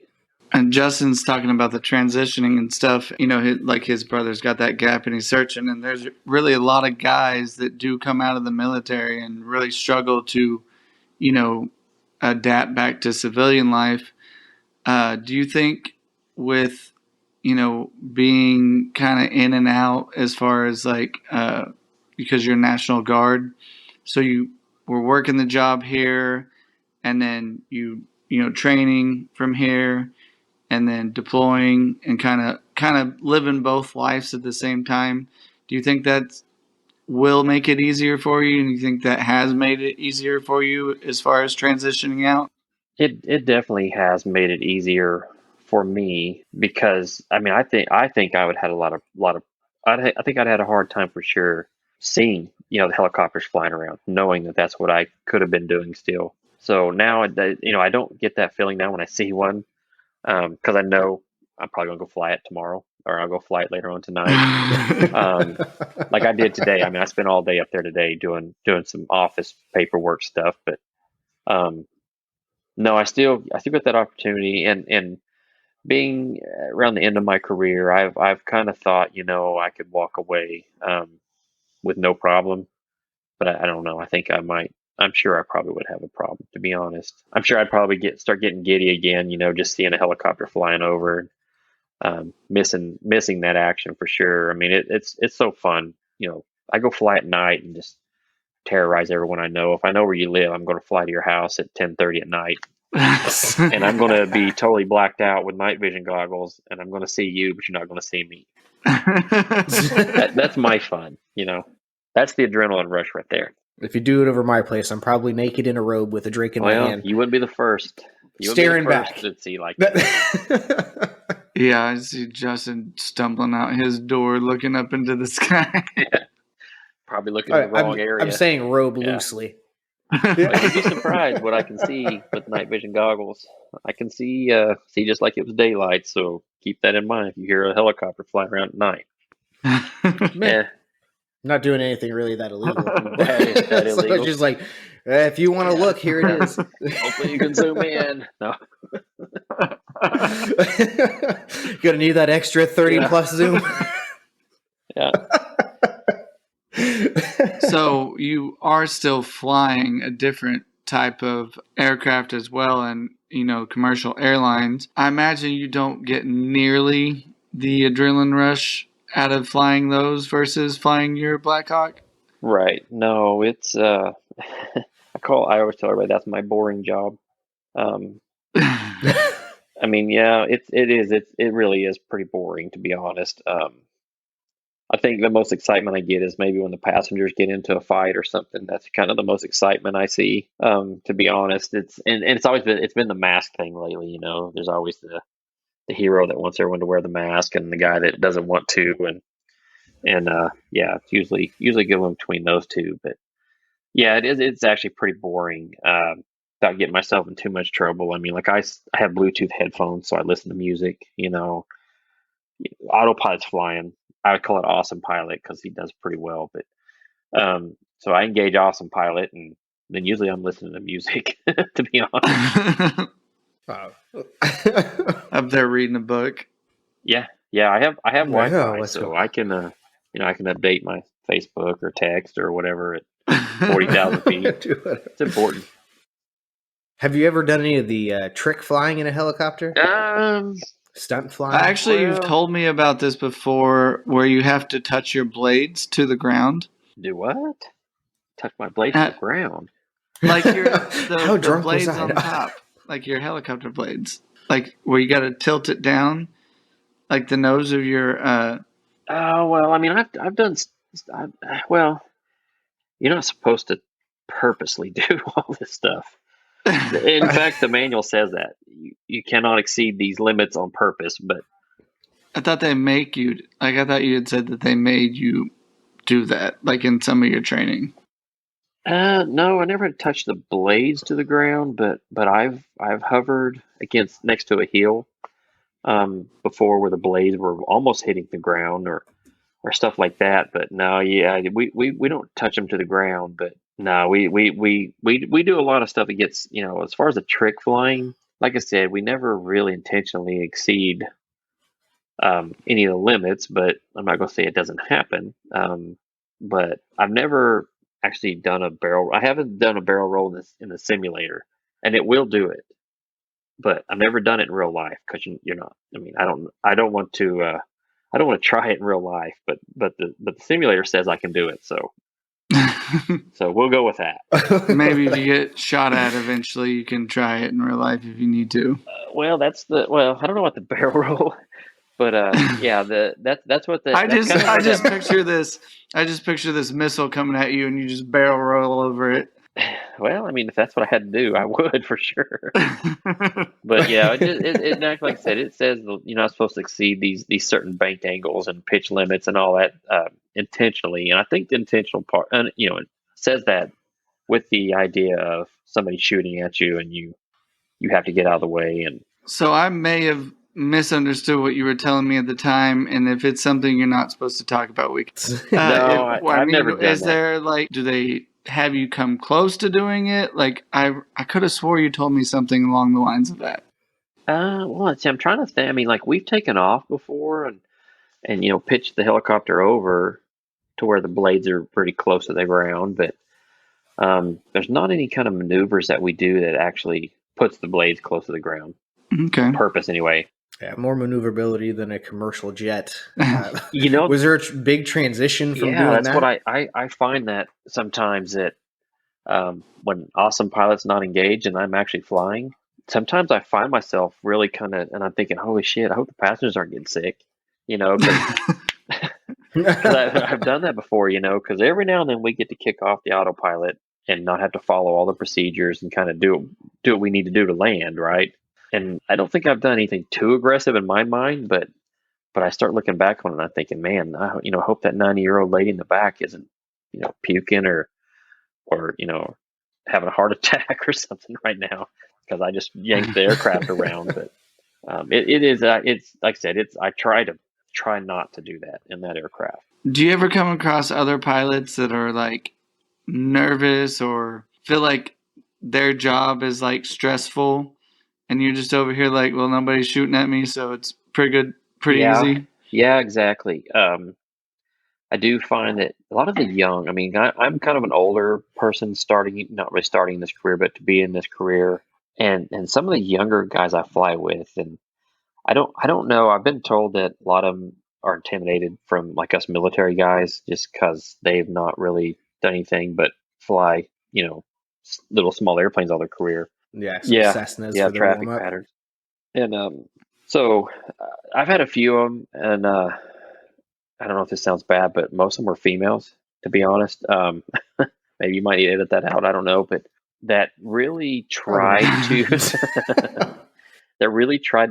And Justin's talking about the transitioning and stuff. His brother's got that gap and he's searching. And there's really a lot of guys that do come out of the military and really struggle to, adapt back to civilian life. Do you think with, being kind of in and out as far as because you're National Guard, so you were working the job here and then training from here, and then deploying and kind of living both lives at the same time. Do you think that will make it easier for you? And you think that has made it easier for you as far as transitioning out? It definitely has made it easier for me, because I mean I think I would had I think I'd had a hard time for sure seeing the helicopters flying around, knowing that that's what I could have been doing still. So now I don't get that feeling now when I see one, because I know I'm probably gonna go fly it tomorrow, or I'll go fly it later on tonight. Like I did today. I mean, I spent all day up there today doing some office paperwork stuff, but no, I still get that opportunity, and being around the end of my career, I've kind of thought, I could walk away with no problem, but I don't know. I think I might. I'm sure I probably would have a problem, to be honest. I'm sure I'd probably start getting giddy again, just seeing a helicopter flying over, missing that action for sure. I mean, it's so fun. I go fly at night and just terrorize everyone I know. If I know where you live, I'm going to fly to your house at 10:30 at night. And I'm going to be totally blacked out with night vision goggles, and I'm going to see you, but you're not going to see me. That's my fun, That's the adrenaline rush right there. If you do it over my place, I'm probably naked in a robe with a drink in my hand. You wouldn't be the first. Staring back. To see like that. Yeah, I see Justin stumbling out his door, looking up into the sky. Yeah. Probably looking in the wrong area. I'm saying robe loosely. You'd be surprised what I can see with night vision goggles. I can see just like it was daylight, so keep that in mind if you hear a helicopter flying around at night. Man, I'm not doing anything really that illegal. that illegal. So it's just like, if you want to look, here it is. Hopefully you can zoom in. No. Gonna need that extra 30 plus zoom. Yeah. So you are still flying a different type of aircraft as well, and commercial airlines. I imagine you don't get nearly the adrenaline rush out of flying those versus flying your Blackhawk. Right. No, it's I always tell everybody that's my boring job. I mean, yeah, it really is pretty boring, to be honest. I think the most excitement I get is maybe when the passengers get into a fight or something. That's kind of the most excitement I see. To be honest, it's been the mask thing lately. There's always the hero that wants everyone to wear the mask, and the guy that doesn't want to, and yeah, it's usually good one between those two. But yeah, it's actually pretty boring. Without getting myself in too much trouble. I mean, like I have Bluetooth headphones, so I listen to music. Autopilot's flying. I would call it Awesome Pilot because he does pretty well. But so I engage Awesome Pilot, and then usually I'm listening to music. To be honest, up there reading a book. Yeah. I have Wi-Fi, so I can I can update my Facebook or text or whatever at 40,000 feet. It's important. Have you ever done any of the trick flying in a helicopter? Stunt flying? Actually, you've told me about this before, where you have to touch your blades to the ground. Do what? Touch my blades to the ground? Like the blades on top, like your helicopter blades, like where you got to tilt it down, like the nose of your. Oh well, I mean, I've done. Well, you're not supposed to purposely do all this stuff. In fact, the manual says that you cannot exceed these limits on purpose. But I thought they make you. Like I thought you had said that they made you do that, like in some of your training. No, I never touched the blades to the ground, but I've hovered next to a hill, before, where the blades were almost hitting the ground or stuff like that. But no, yeah, we don't touch them to the ground. But no, we do a lot of stuff that gets, as far as the trick flying. Like I said, we never really intentionally exceed any of the limits, but I'm not going to say it doesn't happen. But I've never actually done a barrel. I haven't done a barrel roll in the simulator, and it will do it. But I've never done it in real life because you're not. I mean, I don't want to. I don't want to try it in real life. But the simulator says I can do it. So so we'll go with that. Maybe if you get shot at eventually, you can try it in real life if you need to. Well, I don't know about the barrel roll. But yeah, that's what the. I just picture this. I just picture this missile coming at you, and you just barrel roll over it. Well, I mean, if that's what I had to do, I would for sure. But yeah, like I said, it says you're not supposed to exceed these certain bank angles and pitch limits and all that intentionally. And I think the intentional part, and it says that with the idea of somebody shooting at you and you have to get out of the way. And so I may have misunderstood what you were telling me at the time, and if it's something you're not supposed to talk about, we can. No, I've never done is there that. Do they have you come close to doing it? Like I could have swore you told me something along the lines of that. Well, see, I'm trying to think. I mean, like we've taken off before and pitched the helicopter over to where the blades are pretty close to the ground, but there's not any kind of maneuvers that we do that actually puts the blades close to the ground. Okay. On purpose, anyway. Yeah, more maneuverability than a commercial jet. Was there a big transition from doing that? Yeah, that's what I find that sometimes that when awesome pilot's not engaged and I'm actually flying, sometimes I find myself really kind of, and I'm thinking, holy shit, I hope the passengers aren't getting sick, because I've done that before, because every now and then we get to kick off the autopilot and not have to follow all the procedures and kind of do what we need to do to land, right? And I don't think I've done anything too aggressive in my mind, but I start looking back on it and I'm thinking, man, I hope that 90-year-old lady in the back isn't, puking or having a heart attack or something right now because I just yanked the aircraft around. But it's like I said, I try not to do that in that aircraft. Do you ever come across other pilots that are like nervous or feel like their job is like stressful? And you're just over here like, well, nobody's shooting at me, so it's pretty easy. Yeah, exactly. I do find that a lot of the young, I mean, I'm kind of an older person not really starting this career, but to be in this career. And some of the younger guys I fly with, and I don't know, I've been told that a lot of them are intimidated from like us military guys just because they've not really done anything but fly, little small airplanes all their career. Cessnas for traffic patterns. And so I've had a few of them, and I don't know if this sounds bad, but most of them were females, to be honest. Maybe you might edit that out, I don't know, but that really tried to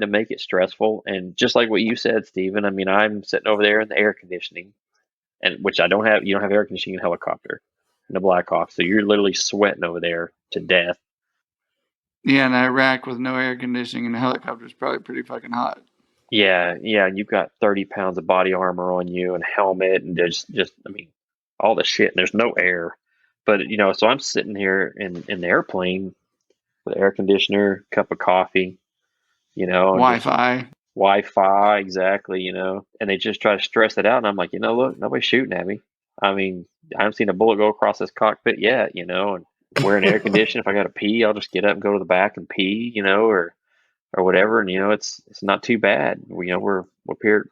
make it stressful. And just like what you said, Stephen, I mean, I'm sitting over there in the air conditioning, and which you don't have air conditioning in a helicopter in a Blackhawk, so you're literally sweating over there to death. Yeah, in Iraq with no air conditioning and a helicopter is probably pretty fucking hot. Yeah, you've got 30 pounds of body armor on you and helmet and just I mean, all the shit, and there's no air. But, so I'm sitting here in the airplane with air conditioner, cup of coffee, Wi-Fi, exactly, and they just try to stress it out. And I'm like, look, nobody's shooting at me. I mean, I haven't seen a bullet go across this cockpit yet, and wearing air conditioning. If I got to pee, I'll just get up and go to the back and pee, or whatever. And, it's not too bad. We're up here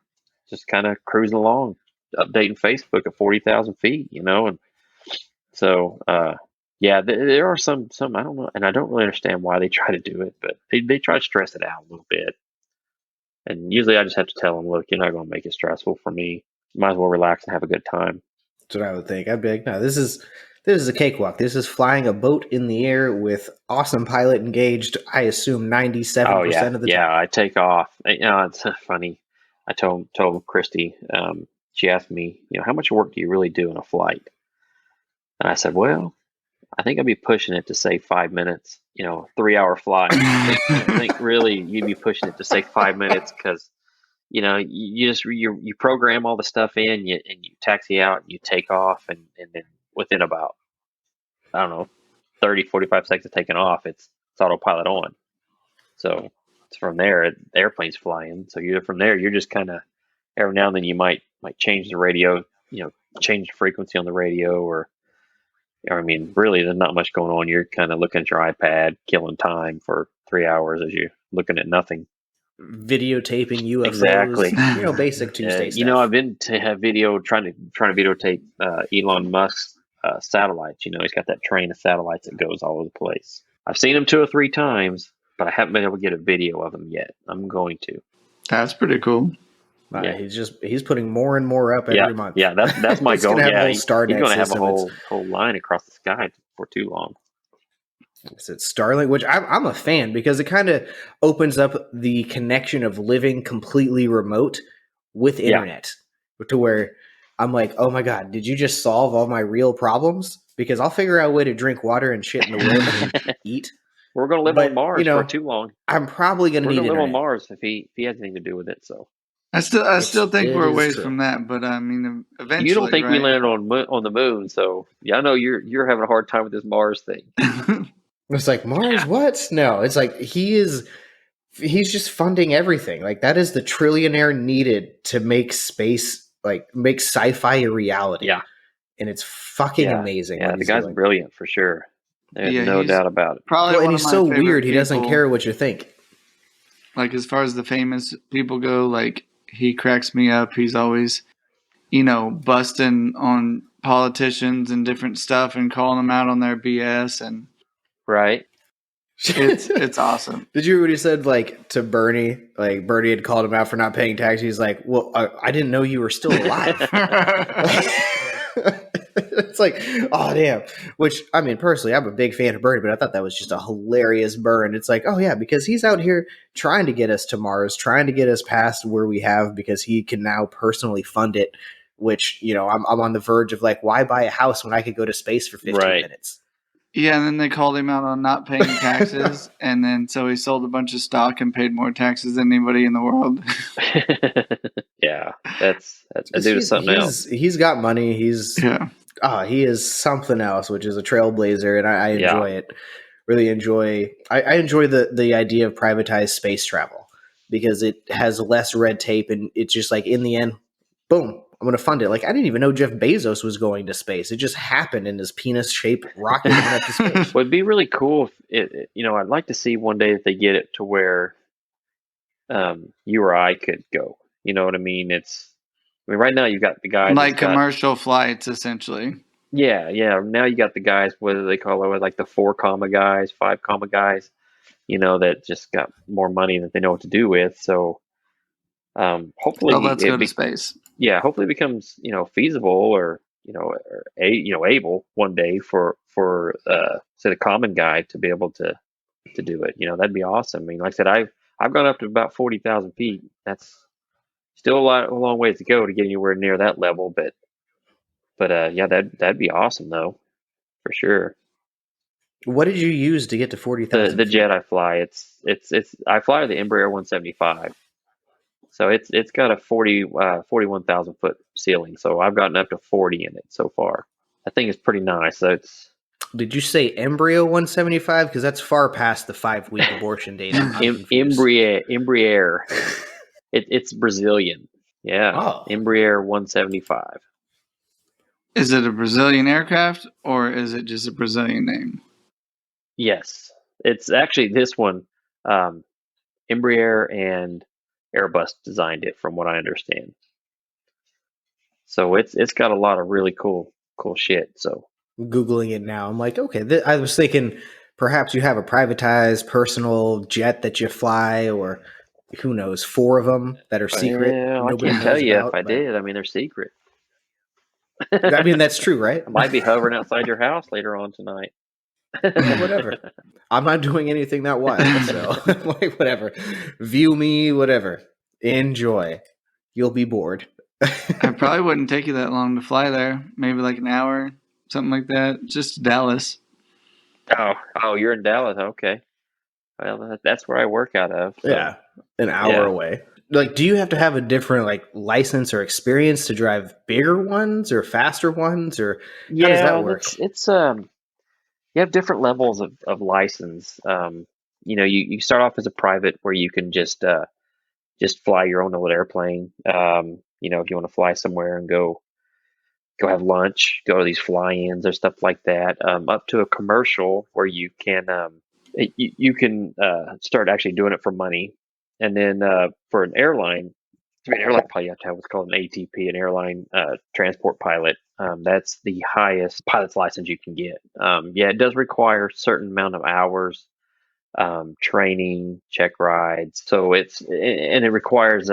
just kind of cruising along, updating Facebook at 40,000 feet, and so, there are some, I don't know, and I don't really understand why they try to do it, but they try to stress it out a little bit. And usually I just have to tell them, look, you're not going to make it stressful for me. You might as well relax and have a good time. That's what I would think. I'd be like, no, this is a cakewalk. This is flying a boat in the air with awesome pilot engaged, I assume 97% of the time. Yeah, I take off. It's funny. I told Christy, she asked me, how much work do you really do in a flight? And I said, well, I think I'd be pushing it to say 5 minutes, 3-hour flight. I think really you'd be pushing it to say 5 minutes because you program all the stuff in, and you taxi out and you take off, and then within about, I don't know, 30, 45 seconds of taking off, it's autopilot on. So it's from there, the airplane's flying. So from there, you're just kind of, every now and then you might change the radio, change the frequency on the radio, or I mean, really, there's not much going on. You're kind of looking at your iPad, killing time for 3 hours as you're looking at nothing. Videotaping UFOs, exactly. Basic Tuesday stuff. I've been to have trying to videotape Elon Musk's satellites. He's got that train of satellites that goes all over the place. I've seen him 2 or 3 times, but I haven't been able to get a video of him yet. I'm going to. That's pretty cool. Yeah, he's putting more and more up every month. Yeah, that's my goal. Yeah, he's going to have a whole line across the sky for too long. It's Starlink, which I'm a fan because it kind of opens up the connection of living completely remote with internet, to where I'm like, oh my God, did you just solve all my real problems? Because I'll figure out a way to drink water and shit in the woods and eat. We're going to live on Mars for too long. I'm probably going to need internet. We're going to live on Mars if he has anything to do with it. So I still think we're a ways from that, but I mean, eventually. You don't think we landed on the moon, so I know you're having a hard time with this Mars thing. It's like, Mars, what? No, it's like he's just funding everything. Like, that is the trillionaire needed to make space, make sci-fi a reality. Yeah. And it's fucking amazing. Yeah, the guy's brilliant for sure. There's no doubt about it. Probably and he's so weird, he doesn't care what you think. Like, as far as the famous people go, like, he cracks me up. He's always, busting on politicians and different stuff and calling them out on their BS. And right. It's awesome. Did you hear what he said, to Bernie? Like, Bernie had called him out for not paying taxes. He's like, well, I didn't know you were still alive. It's like, oh, damn. Which, I mean, personally, I'm a big fan of Bernie, but I thought that was just a hilarious burn. It's like, oh, yeah, because he's out here trying to get us to Mars, trying to get us past where we have, because he can now personally fund it, which, I'm on the verge of, why buy a house when I could go to space for 15 minutes? Yeah, and then they called him out on not paying taxes, and then so he sold a bunch of stock and paid more taxes than anybody in the world. Yeah, that's a dude of something else. He's got money. He is something else, which is a trailblazer, and I enjoy it. Really enjoy. I enjoy the idea of privatized space travel because it has less red tape, and it's just in the end, boom. I'm going to fund it. I didn't even know Jeff Bezos was going to space. It just happened in his penis-shaped rocket went up to space. Well, it'd be really cool if I'd like to see one day if they get it to where you or I could go. You know what I mean? Right now you got the guys commercial flights, essentially. Yeah. Now you got the guys, whether they call it the 4 comma guys, 5 comma guys, that just got more money that they know what to do with. So hopefully, let's go to space. Yeah, hopefully it becomes feasible or able one day for say the common guy to be able to do it. That'd be awesome. I mean, like I said, I've gone up to about 40,000 feet. That's still a long ways to go to get anywhere near that level, but yeah, that'd be awesome though, for sure. What did you use to get to 40,000? The jet I fly. I fly the Embraer 175. So it's got a 41,000 foot ceiling. So I've gotten up to 40 in it so far. I think it's pretty nice. So Did you say embryo 175? Because that's far past the 5-week abortion date. Embraer. It's Brazilian. Yeah. Oh. Embraer 175. Is it a Brazilian aircraft or is it just a Brazilian name? Yes. It's actually this one. Embraer and Airbus designed it, from what I understand. So it's got a lot of really cool shit. So Googling it now, I'm like, okay. I was thinking perhaps you have a privatized personal jet that you fly, or who knows, 4 of them that are secret. Yeah, I can't tell you if I did. I mean, they're secret. I mean, that's true, right? I might be hovering outside your house later on tonight. Whatever. I'm not doing anything that wild, so whatever. View me, whatever. Enjoy. You'll be bored. I probably wouldn't take you that long to fly there. Maybe an hour, something like that. Just Dallas. Oh, you're in Dallas. Okay. Well, that's where I work out of. So. Yeah, an hour away. Like, do you have to have a different like license or experience to drive bigger ones or faster ones, or how does that work? It's you have different levels of license. You start off as a private where you can just fly your own little airplane. If you want to fly somewhere and go have lunch, go to these fly-ins or stuff like that. Up to a commercial where you can you can start actually doing it for money, and then for an airline. To be an airline pilot, you have to have what's called an ATP, an airline transport pilot. That's the highest pilot's license you can get. It does require a certain amount of hours, training, check rides. So it requires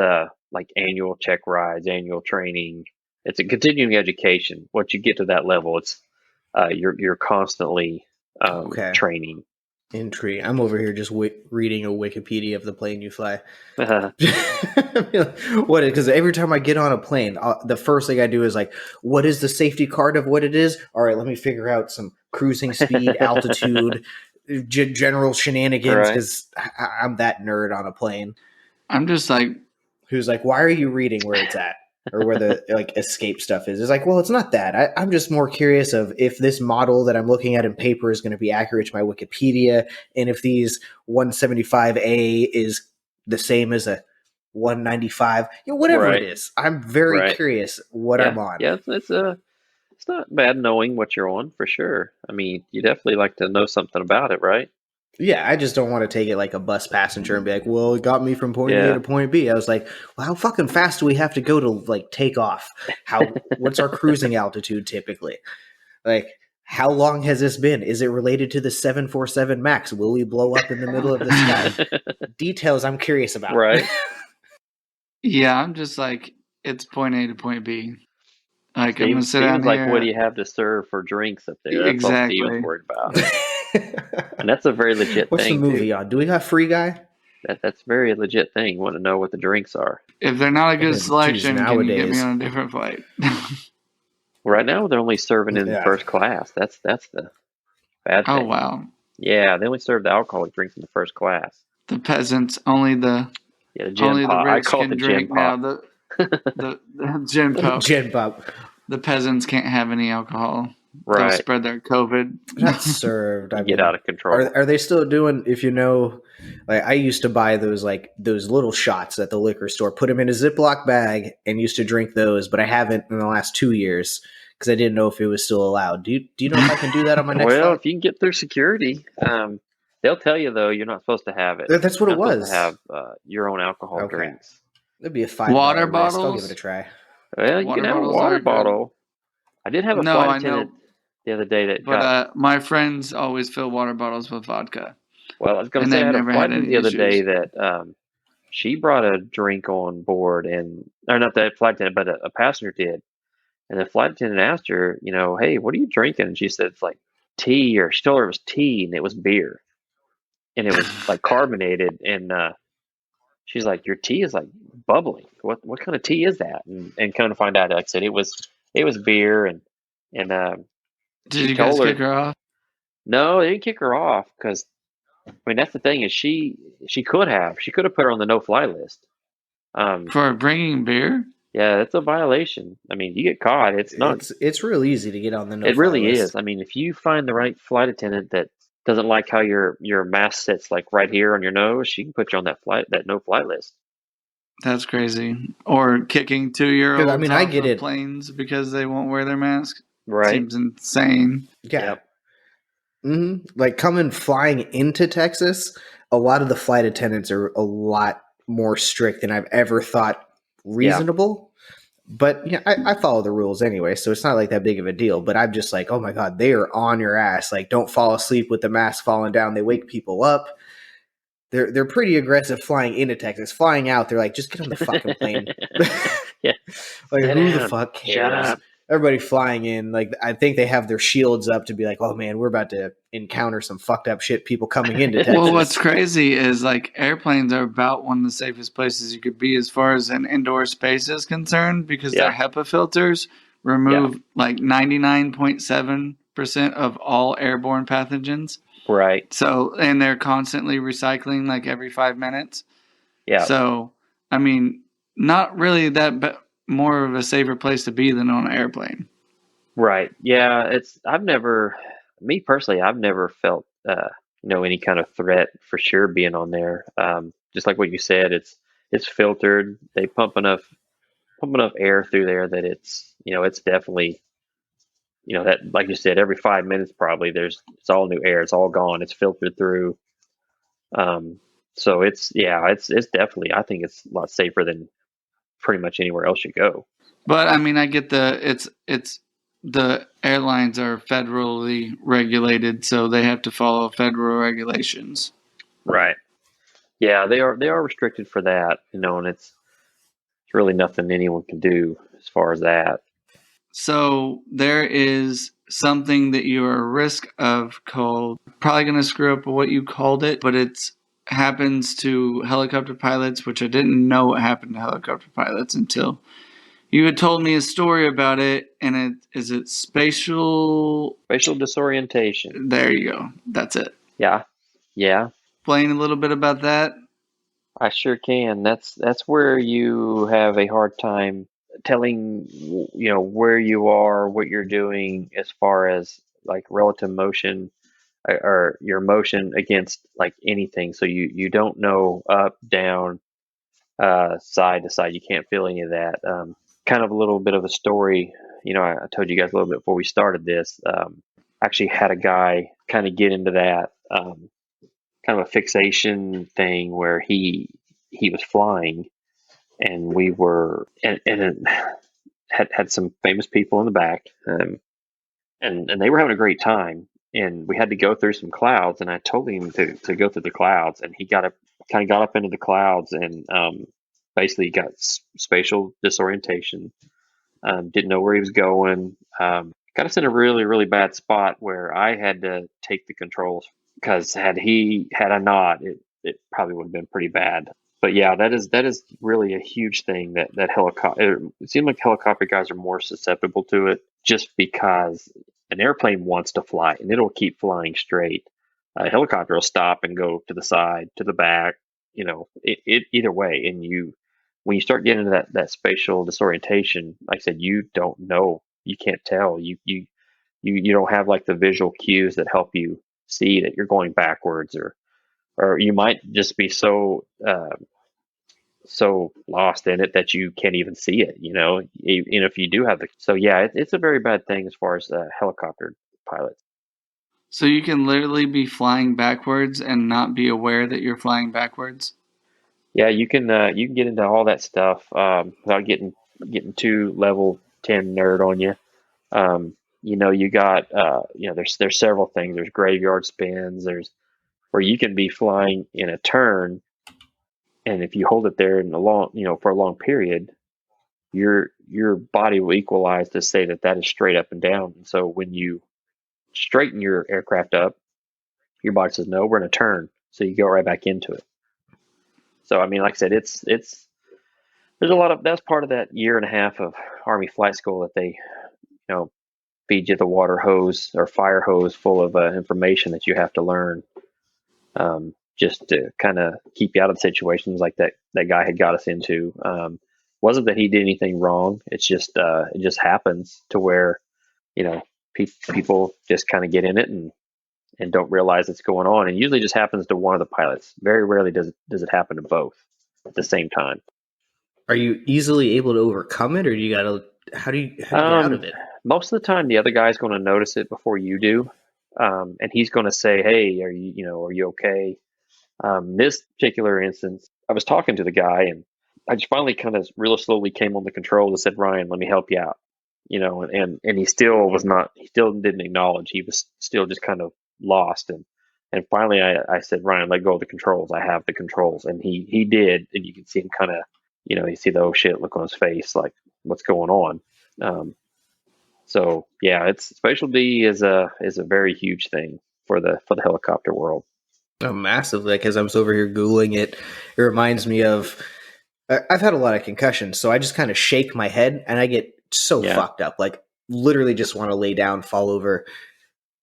like annual check rides, annual training. It's a continuing education. Once you get to that level, it's you're constantly training. Intrigue. I'm over here just reading a Wikipedia of the plane you fly. What? Because every time I get on a plane, the first thing I do is like, what is the safety card of what it is? All right, let me figure out some cruising speed, altitude, general shenanigans. Because I'm that nerd on a plane. I'm just like, who's like, why are you reading where it's at? Or where the like escape stuff is. It's like, well, it's not that. I'm just more curious of if this model that I'm looking at in paper is going to be accurate to my Wikipedia, and if these 175A is the same as a 195, whatever it is. I'm very curious what I'm on. Yeah, it's not bad knowing what you're on for sure. I mean, you definitely like to know something about it, right? Yeah, I just don't want to take it like a bus passenger and be like, well, it got me from point A to point B. I was like, well, how fucking fast do we have to go to like take off? What's our cruising altitude typically? Like, how long has this been? Is it related to the 747 MAX? Will we blow up in the middle of the sky? Details I'm curious about. Right. Yeah, I'm just like, it's point A to point B. Like, I'm going to sit down like, here. What do you have to serve for drinks up there? That's exactly. all Steven's worried about. And that's a very legit What's thing. What's the movie on? Do we have Free Guy? That's a very legit thing. You want to know what the drinks are. If they're not a good selection, can you get me on a different flight? Right now, they're only serving in first class. That's the bad thing. Oh, wow. Yeah, they only serve the alcoholic drinks in the first class. The peasants, only the gin pop. I call it the gin pop. Now, the gin pop. Gin pop. The peasants can't have any alcohol. Right. They'll spread their COVID. That's served. Get out of control. Are they still doing, if you know, like I used to buy those little shots at the liquor store, put them in a Ziploc bag and used to drink those, but I haven't in the last 2 years because I didn't know if it was still allowed. Do you know if I can do that on my next flight? If you can get through security, they'll tell you though you're not supposed to have it. That's what it was. Have your own alcohol drinks. That'd be a $5 water bottles. I'll give it a try. Well, you can have a water bottle. I did have a flight attendant the other day my friends always fill water bottles with vodka. Well, I was going to say I had a flight attendant the other day that she brought a drink on board, or not that flight attendant, but a passenger did. And the flight attendant asked her, hey, what are you drinking? And she said it's like tea, or she told her it was tea, and it was beer, and it was like carbonated. And she's like, your tea is like bubbling. What kind of tea is that? And kind of find out, like I said, it was beer, and did you guys kick her off? No, they didn't kick her off because, I mean, that's the thing is she could have put her on the no-fly list. For bringing beer? Yeah, that's a violation. I mean, you get caught. It's real easy to get on the no-fly list. It really is. I mean, if you find the right flight attendant that doesn't like how your mask sits like right here on your nose, she can put you on that no-fly list. That's crazy. Or kicking 2-year-olds I mean, I get it. Planes because they won't wear their mask. Right. Seems insane. Yeah. Yep. Mm-hmm. Like flying into Texas, a lot of the flight attendants are a lot more strict than I've ever thought reasonable. Yeah. But I follow the rules anyway, so it's not like that big of a deal. But I'm just like, oh my God, they are on your ass. Like, don't fall asleep with the mask falling down. They wake people up. They're pretty aggressive flying into Texas. Flying out, they're like, just get on the fucking plane. Yeah. Like, who the fuck cares? Shut up. Everybody flying in, like, I think they have their shields up to be like, oh man, we're about to encounter some fucked up shit people coming into Texas. Well, what's crazy is like airplanes are about one of the safest places you could be as far as an indoor space is concerned because their HEPA filters remove like 99.7% of all airborne pathogens. Right. So, and they're constantly recycling like every 5 minutes. Yeah. So, I mean, not really that more of a safer place to be than on an airplane. Right. Yeah. Me personally, I've never felt, any kind of threat for sure being on there. Just like what you said, it's filtered. They pump enough air through there that it's definitely, that, like you said, every 5 minutes probably it's all new air. It's all gone. It's filtered through. So it's definitely, I think it's a lot safer than pretty much anywhere else you go. But I mean, I get it's the airlines are federally regulated, so they have to follow federal regulations. Right. Yeah, they are restricted for that, and it's really nothing anyone can do as far as that. So there is something that you are at risk of called, probably going to screw up what you called it, but it's happens to helicopter pilots, which I didn't know what happened to helicopter pilots until you had told me a story about it. And is it spatial disorientation? There you go. That's it. Yeah. Explain a little bit about that. I sure can. That's where you have a hard time telling, where you are, what you're doing as far as like relative motion or your motion against like anything. So you don't know up, down, side to side. You can't feel any of that. Kind of a little bit of a story. I told you guys a little bit before we started this. Actually had a guy kind of get into that kind of a fixation thing where he was flying, and we were and it had some famous people in the back, and they were having a great time. And we had to go through some clouds, and I told him to go through the clouds, and he got up into the clouds, and basically got spatial disorientation. Didn't know where he was going. Got us in a really, really bad spot where I had to take the controls, because had I not, it probably would have been pretty bad. But yeah, that is really a huge thing that helicopter. It seems like helicopter guys are more susceptible to it, just because an airplane wants to fly and it'll keep flying straight. A helicopter will stop and go to the side, to the back, it either way. And when you start getting into that spatial disorientation, like I said, you don't know, you can't tell, you don't have like the visual cues that help you see that you're going backwards, or you might just be so lost in it that you can't even see it, even if you do have it's a very bad thing as far as helicopter pilots. So you can literally be flying backwards and not be aware that you're flying backwards? Yeah, you can get into all that stuff without getting too level 10 nerd on you. You got there's several things. There's graveyard spins. There's where you can be flying in a turn, and if you hold it there in for a long period, your body will equalize to say that is straight up and down. And so when you straighten your aircraft up, your body says, no, we're in a turn. So you go right back into it. So, I mean, like I said, there's a lot of, that's part of that year and a half of Army flight school that they, feed you the water hose or fire hose full of information that you have to learn, just to kind of keep you out of situations like that guy had got us into. Wasn't that he did anything wrong. It's just, it just happens to where, people just kind of get in it and don't realize it's going on. And usually just happens to one of the pilots. Very rarely does it happen to both at the same time. Are you easily able to overcome it, or how do you get out of it? Most of the time, the other guy's going to notice it before you do, and he's going to say, "Hey, are you okay?" This particular instance, I was talking to the guy, and I just finally kind of real slowly came on the controls and said, "Ryan, let me help you out." And he still didn't acknowledge. He was still just kind of lost, and finally I said, "Ryan, let go of the controls. I have the controls." And he did, and you can see him kind of, you see the oh shit look on his face, like what's going on. So yeah, it's spatial D is a very huge thing for the helicopter world. Oh, massively. Like, as I was over here Googling it, it reminds me of, I've had a lot of concussions, so I just kind of shake my head and I get so fucked up, like literally just want to lay down, fall over.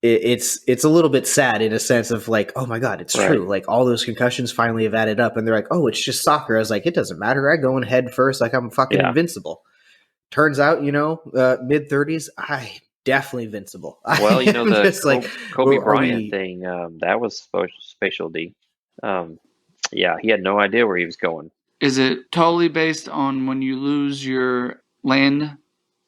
it's a little bit sad in a sense of like, oh my God, it's true. Like all those concussions finally have added up, and they're like, oh, it's just soccer. I was like, it doesn't matter. I go in head first, like I'm fucking invincible. Turns out, mid-30s, I definitely invincible. Well, the Kobe Bryant thing, that was Spatial D. Yeah, he had no idea where he was going. Is it totally based on when you lose your land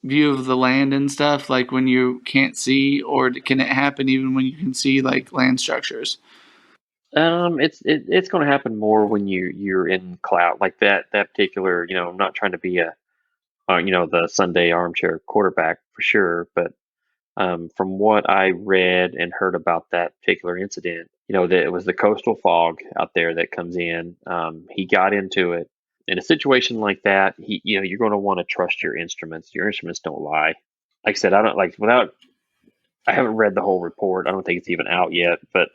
view of the land and stuff, like when you can't see, or can it happen even when you can see like land structures? It's going to happen more when you're in cloud, like that particular. I'm not trying to be the Sunday armchair quarterback for sure, but from what I read and heard about that particular incident, that it was the coastal fog out there that comes in. He got into it. In a situation like that, you're going to want to trust your instruments. Your instruments don't lie. Like I said, I haven't read the whole report. I don't think it's even out yet, but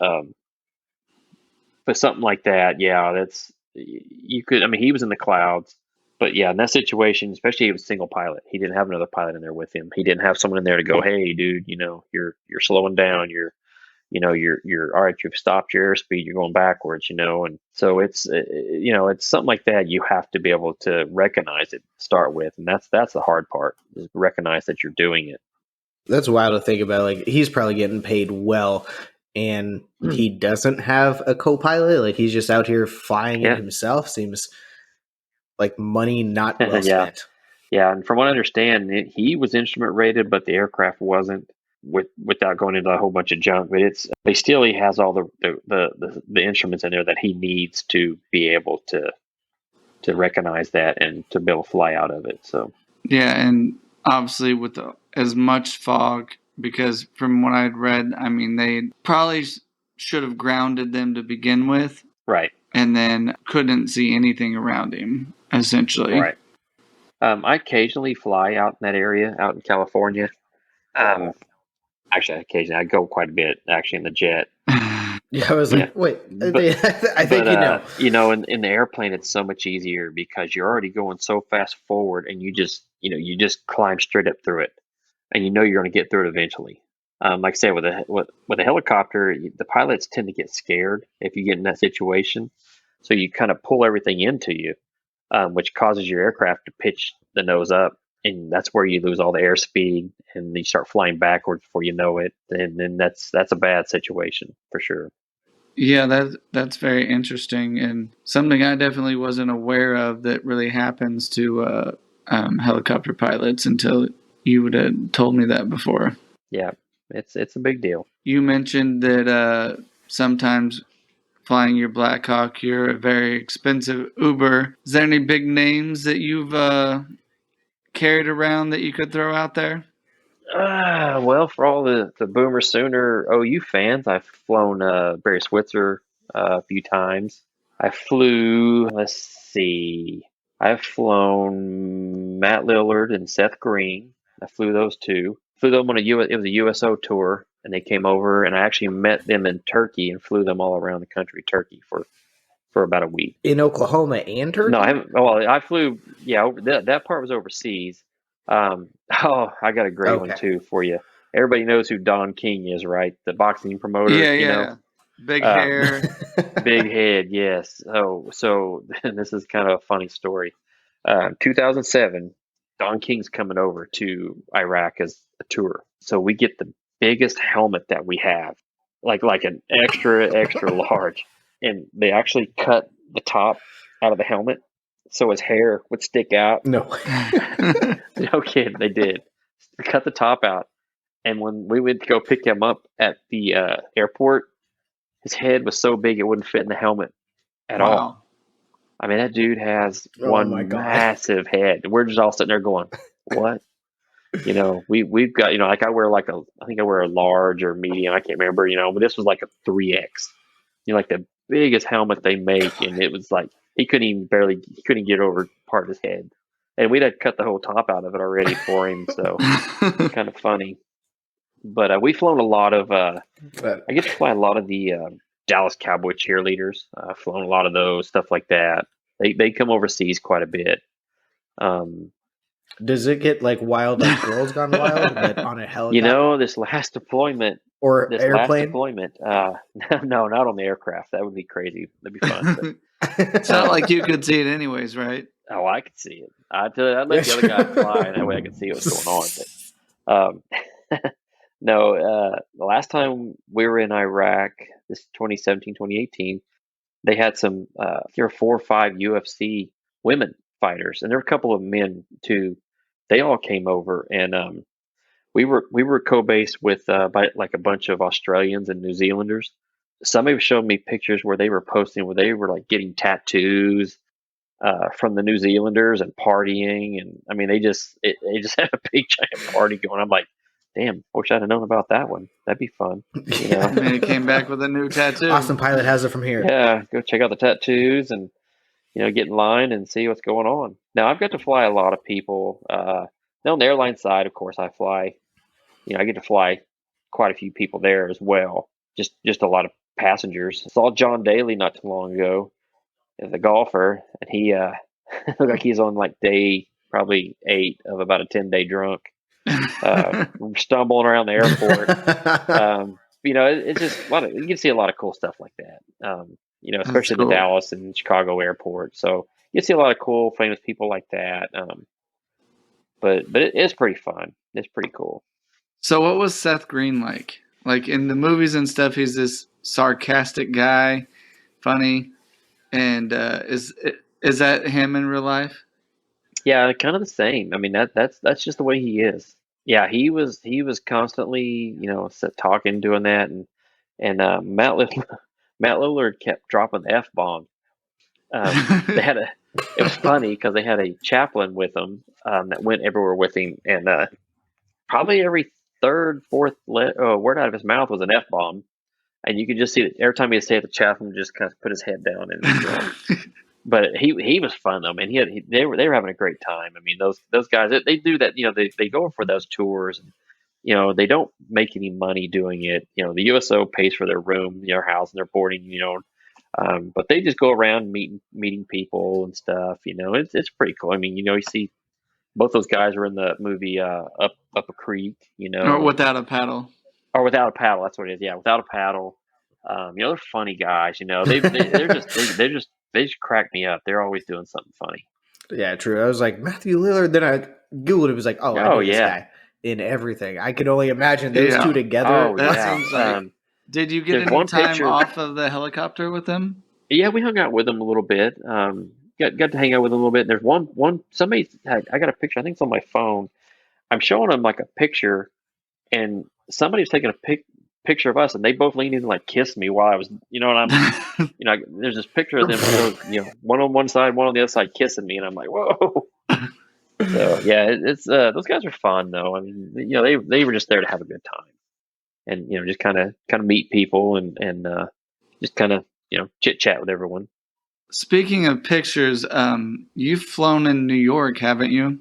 something like that, yeah, you could. I mean, he was in the clouds, but yeah, in that situation, especially he was single pilot. He didn't have another pilot in there with him. He didn't have someone in there to go, hey, dude, you're slowing down. You're all right. You've stopped your airspeed. You're going backwards. And so it's something like that. You have to be able to recognize it to start with, and that's the hard part, is recognize that you're doing it. That's wild to think about. Like, he's probably getting paid well, and he doesn't have a co-pilot. Like, he's just out here flying it himself. Seems like money not well spent. Yeah, and from what I understand, he was instrument rated, but the aircraft wasn't. Without going into a whole bunch of junk, but he has all the instruments in there that he needs to be able to recognize that and to be able to fly out of it. So yeah, and obviously with as much fog, because from what I'd read, I mean, they probably should have grounded them to begin with, right? And then couldn't see anything around him, essentially. Right. I occasionally fly out in that area, out in California. Actually, occasionally I go quite a bit, actually, in the jet. Yeah, I was like, wait, I think in the airplane, it's so much easier because you're already going so fast forward, and you just climb straight up through it, and you're going to get through it eventually. Like I said, with a helicopter, the pilots tend to get scared if you get in that situation, so you kind of pull everything into you, which causes your aircraft to pitch the nose up. And that's where you lose all the airspeed, and you start flying backwards before you know it. And then that's a bad situation for sure. Yeah, that's very interesting, and something I definitely wasn't aware of that really happens to helicopter pilots until you would have told me that before. Yeah, it's a big deal. You mentioned that sometimes flying your Blackhawk, you're a very expensive Uber. Is there any big names that you've carried around that you could throw out there? Well, for all the Boomer Sooner OU fans, I've flown Barry Switzer a few times. I've flown Matt Lillard and Seth Green. I flew those two. Flew them on it was a USO tour, and they came over, and I actually met them in Turkey and flew them all around the country, Turkey, for about a week. In Oklahoma and Turkey? No, I haven't. Well, I flew. Yeah, that part was overseas. I got a great one too for you. Everybody knows who Don King is, right? The boxing promoter. Yeah. Big hair, big head. Yes. So this is kind of a funny story. 2007, Don King's coming over to Iraq as a tour. So we get the biggest helmet that we have, like an extra large. And they actually cut the top out of the helmet so his hair would stick out. No. No kidding, they did. They cut the top out. And when we went to go pick him up at the airport, his head was so big it wouldn't fit in the helmet at all. I mean, that dude has one massive head. We're just all sitting there going, what? We've got, like I think I wear a large or medium. I can't remember, but this was like a 3X. Like the biggest helmet they make, and it was like he couldn't get over part of his head, and we'd had cut the whole top out of it already for him, so it's kind of funny. But we've flown a lot of I get to fly a lot of the Dallas Cowboy cheerleaders. I've flown a lot of those, stuff like that. They come overseas quite a bit. Does it get like wild, like Girls Gone Wild, but on a helicopter? This last deployment, or this last airplane? deployment, no, not on the aircraft. That would be crazy. That'd be fun. It's not like you could see it anyways, right? Oh, I could see it. I'd let the other guy fly, and that way I could see what's going on. But no, the last time we were in Iraq, this 2017, 2018, they had some, there were 4 or 5 UFC women fighters, and there were a couple of men too. They all came over, and we were co-based with by like a bunch of Australians and New Zealanders. Somebody was showing me pictures where they were posting where they were like getting tattoos from the New Zealanders and partying, and I mean they just had a big giant party going. I'm like, damn, I wish I'd have known about that one. That'd be fun. You know? And he came back with a new tattoo. Awesome Pilot has it from here. Yeah, go check out the tattoos and get in line and see what's going on. Now I've got to fly a lot of people. Now on the airline side, of course, I fly. I get to fly quite a few people there as well. Just a lot of passengers. I saw John Daly not too long ago, the golfer, and he looked like he's on like day probably 8 of about a 10-day drunk. Stumbling around the airport. It's just a lot of, you can see a lot of cool stuff like that. Especially cool. the Dallas and Chicago airport. So you see a lot of cool, famous people like that. But it is pretty fun. It's pretty cool. So what was Seth Green like? Like in the movies and stuff, he's this sarcastic guy, funny, and is that him in real life? Yeah, kind of the same. I mean that's just the way he is. Yeah, he was constantly talking, doing that, and Matt Lillard kept dropping the F-bomb. It was funny because they had a chaplain with them that went everywhere with him, and probably every third, fourth word out of his mouth was an F-bomb, and you could just see that every time he'd say it, the chaplain would just kind of put his head down and. But he was fun though, man. They were having a great time. I mean, those guys they do that. They go for those tours, and they don't make any money doing it. The USO pays for their room, their house, and their boarding. But they just go around meeting people and stuff. It's pretty cool. I mean, you see both those guys were in the movie up a creek. Or Without a Paddle. Or Without a Paddle. That's what it is. Yeah, Without a Paddle. They're funny guys. They just crack me up. They're always doing something funny. Yeah, true. I was like, Matthew Lillard. Then I Googled it. It was like, I know this guy in everything. I could only imagine those two together. Oh, that seems like, did you get any time off of the helicopter with them? Yeah, we hung out with them a little bit. Got to hang out with them a little bit. And there's one somebody I got a picture. I think it's on my phone. I'm showing them like a picture, and somebody was taking a picture of us, and they both leaned in and like kissed me while I was, and I'm, there's this picture of them, one on one side, one on the other side kissing me, and I'm like, whoa. So yeah, it's those guys are fun though. I mean, they were just there to have a good time, and just kind of meet people and just kind of chit chat with everyone. Speaking of pictures, you've flown in New York, haven't you?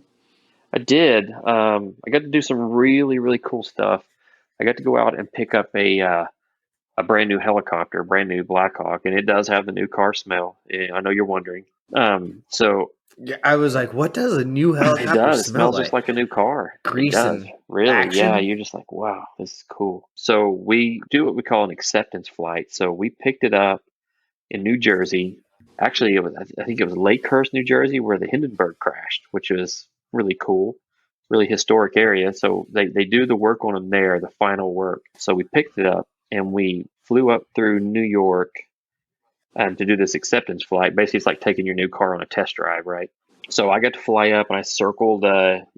I did. I got to do some really, really cool stuff. I got to go out and pick up a brand new helicopter, brand new Blackhawk, and it does have the new car smell. I know you're wondering. So yeah, I was like, what does a new helicopter smell like? It smells just like a new car. Grease and really, action. Yeah. You're just like, wow, this is cool. So we do what we call an acceptance flight. So we picked it up in New Jersey. Actually, I think it was Lakehurst, New Jersey, where the Hindenburg crashed, which was really cool. Really historic area. So they do the work on them there, the final work. So we picked it up and we flew up through New York to do this acceptance flight. Basically, it's like taking your new car on a test drive, right? So I got to fly up and I circled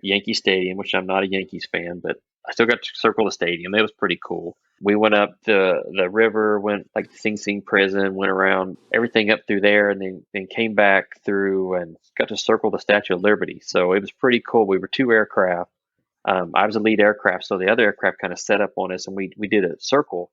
Yankee Stadium, which I'm not a Yankees fan, but I still got to circle the stadium. It was pretty cool. We went up the river, went like the Sing Sing prison, went around everything up through there, and then came back through and got to circle the Statue of Liberty. So it was pretty cool. We were 2 aircraft. I was the lead aircraft, so the other aircraft kind of set up on us, and we did a circle,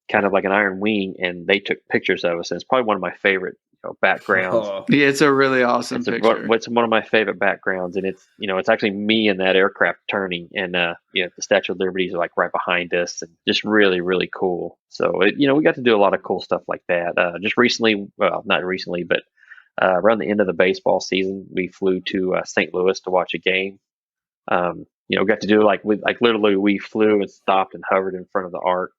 kind of like an iron wing, and they took pictures of us. And it's probably one of my favorite backgrounds. Oh. Yeah, it's a really awesome picture. It's one of my favorite backgrounds, and it's actually me and that aircraft turning, and the Statue of Liberty is like right behind us, and just really, really cool. So we got to do a lot of cool stuff like that. Just recently, well, not recently, but around the end of the baseball season, we flew to St. Louis to watch a game. Got to do literally we flew and stopped and hovered in front of the arc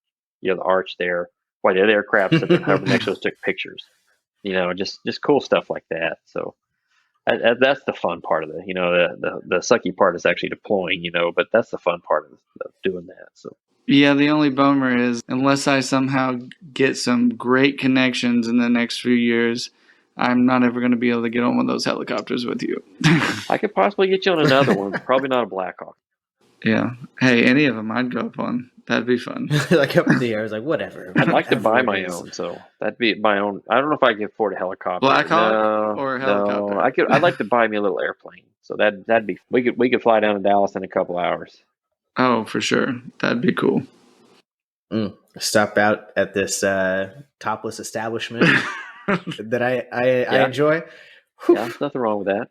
the arch there while the other aircraft that hovered next to us took pictures. Just cool stuff like that. So that's the fun part of it. The sucky part is actually deploying. But that's the fun part of doing that. So. Yeah, the only bummer is unless I somehow get some great connections in the next few years, I'm not ever going to be able to get on one of those helicopters with you. I could possibly get you on another one, probably not a Blackhawk. Yeah. Hey, any of them I'd go up on. That'd be fun. Like up in the air, I was like, whatever. I'd like to buy my own, so that'd be my own. I don't know if I could afford a helicopter. Blackhawk or a helicopter? No, I'd like to buy me a little airplane. So that'd be. We could fly down to Dallas in a couple hours. Oh, for sure. That'd be cool. Stop out at this topless establishment that I enjoy. Whew. Yeah, there's nothing wrong with that.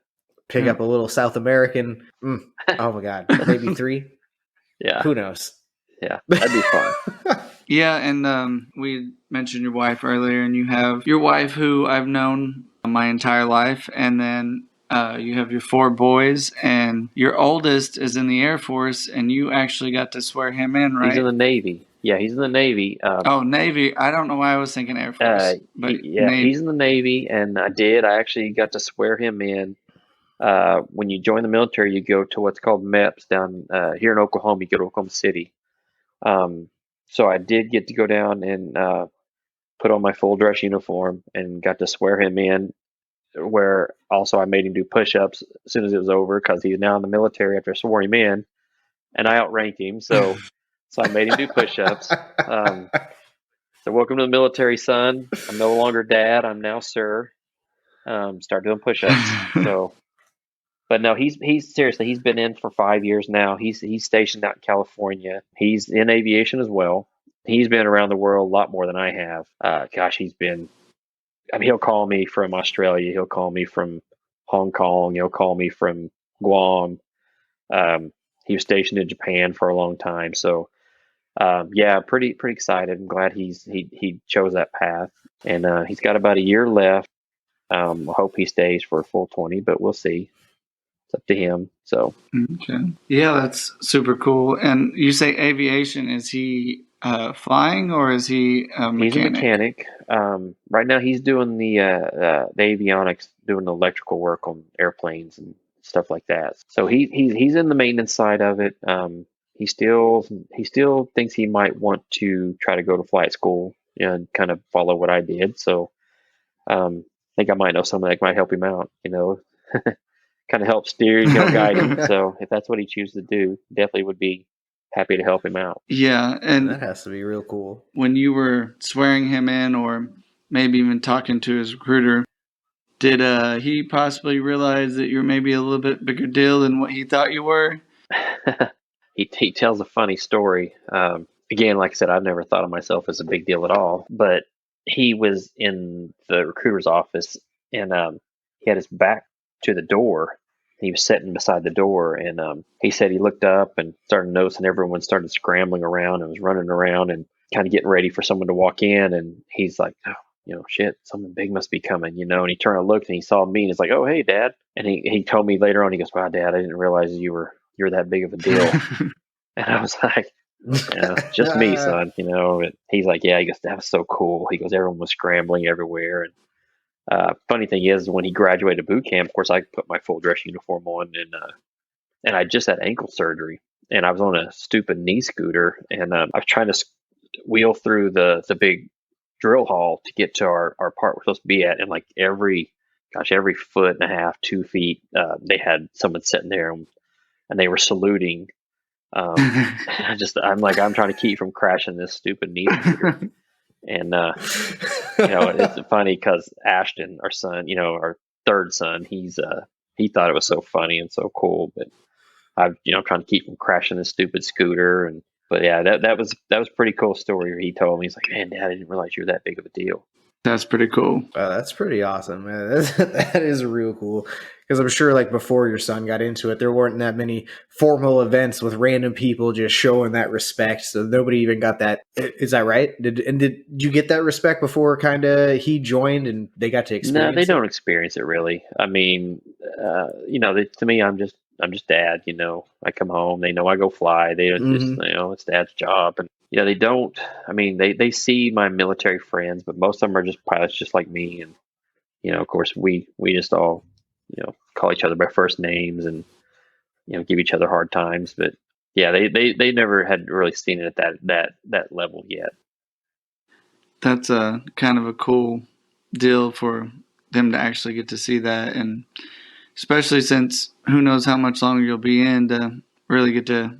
Pick up a little South American. Oh my God, maybe 3. Yeah, who knows? Yeah, that'd be fun. Yeah, and we mentioned your wife earlier, and you have your wife who I've known my entire life, and then you have your 4 boys, and your oldest is in the Air Force, and you actually got to swear him in, right? He's in the Navy. Yeah, he's in the Navy. Navy. I don't know why I was thinking Air Force. But he's in the Navy, and I actually got to swear him in. When you join the military, you go to what's called MEPS down here in Oklahoma. You go to Oklahoma City. So I did get to go down and put on my full dress uniform and got to swear him in, where also I made him do push-ups as soon as it was over because he's now in the military after I swore him in, and I outranked him. So I made him do push-ups. So welcome to the military, son. I'm no longer dad. I'm now sir. Start doing push-ups. So. But no, he's seriously, he's been in for 5 years now. He's stationed out in California. He's in aviation as well. He's been around the world a lot more than I have. He'll call me from Australia. He'll call me from Hong Kong. He'll call me from Guam. He was stationed in Japan for a long time. So, pretty excited. I'm glad he chose that path. And he's got about a year left. I hope he stays for a full 20, but we'll see. It's up to him. So, okay. Yeah, that's super cool. And you say aviation, is he flying or is he a mechanic? He's a mechanic. Right now he's doing the avionics, doing the electrical work on airplanes and stuff like that. So he's in the maintenance side of it. He still thinks he might want to try to go to flight school and kind of follow what I did. So I think I might know someone that might help him out, kind of help steer, guide him. So if that's what he chooses to do, definitely would be happy to help him out. Yeah, and that has to be real cool. When you were swearing him in, or maybe even talking to his recruiter, did he possibly realize that you're maybe a little bit bigger deal than what he thought you were? He tells a funny story. Again, like I said, I've never thought of myself as a big deal at all. But he was in the recruiter's office, and he had his back to the door. He was sitting beside the door, and he said he looked up and started noticing everyone started scrambling around and was running around and kind of getting ready for someone to walk in. And he's like, oh, shit, something big must be coming, and he turned and looked and he saw me and he's like, oh, hey, Dad. And he told me later on, he goes, wow, Dad, I didn't realize you're that big of a deal. And I was like, just me, son, And he's like, yeah, he goes, that was so cool. He goes, everyone was scrambling everywhere. And funny thing is, when he graduated boot camp, of course, I put my full dress uniform on, and I just had ankle surgery, and I was on a stupid knee scooter, and I was trying to wheel through the big drill hall to get to our part we're supposed to be at, and like every foot and a half, 2 feet, they had someone sitting there, and they were saluting. I'm trying to keep from crashing this stupid knee scooter. And, it's funny because Ashton, our son, our third son, he thought it was so funny and so cool, but I'm trying to keep from crashing this stupid scooter. But yeah, that was a pretty cool story. He told me, he's like, man, Dad, I didn't realize you were that big of a deal. That's pretty cool. That's pretty awesome, man. That is real cool. Because I'm sure, like, before your son got into it, there weren't that many formal events with random people just showing that respect. So nobody even got that. Is that right? Did you get that respect before kind of he joined and they got to experience it? No, they don't experience it really. I mean, to me, I'm I'm just dad, you know. I come home, they know I go fly. They just, you know, it's dad's job. And yeah, they don't. I mean, they see my military friends, but most of them are just pilots, just like me. And you know, of course, we just all, you know, call each other by first names and you know, give each other hard times. But yeah, they never had really seen it at that level yet. That's a kind of a cool deal for them to actually get to see that, and especially since who knows how much longer you'll be in to really get to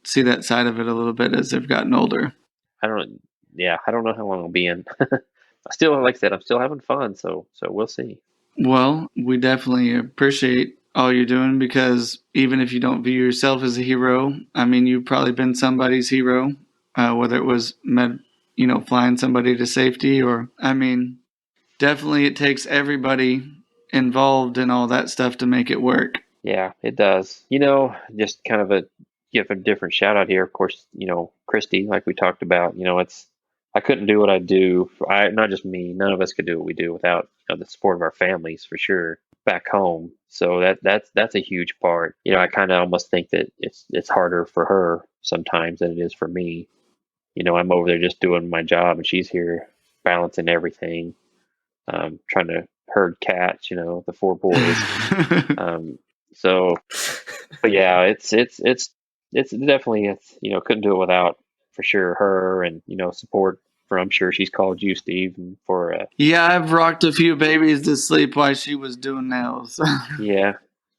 see that side of it a little bit as they've gotten older. I don't know how long I'll be in. I still, like I said, I'm still having fun, so we'll see. Well, we definitely appreciate all you're doing, because even if you don't view yourself as a hero, I mean, you've probably been somebody's hero, whether it was flying somebody to safety, or, I mean, definitely it takes everybody involved in all that stuff to make it work. Yeah, it does. You know, just kind of give a different shout out here. Of course, you know, Christy, like we talked about, you know, I couldn't do what I do. Not just me, none of us could do what we do without, you know, the support of our families, for sure, back home. So that's a huge part. You know, I kind of almost think that it's harder for her sometimes than it is for me. You know, I'm over there just doing my job, and she's here balancing everything, trying to herd cats. You know, the 4 boys. So, but yeah, it's definitely, you know, couldn't do it without, for sure, her, and you know, support for, I'm sure she's called you, Steve, for yeah, I've rocked a few babies to sleep while she was doing nails. yeah,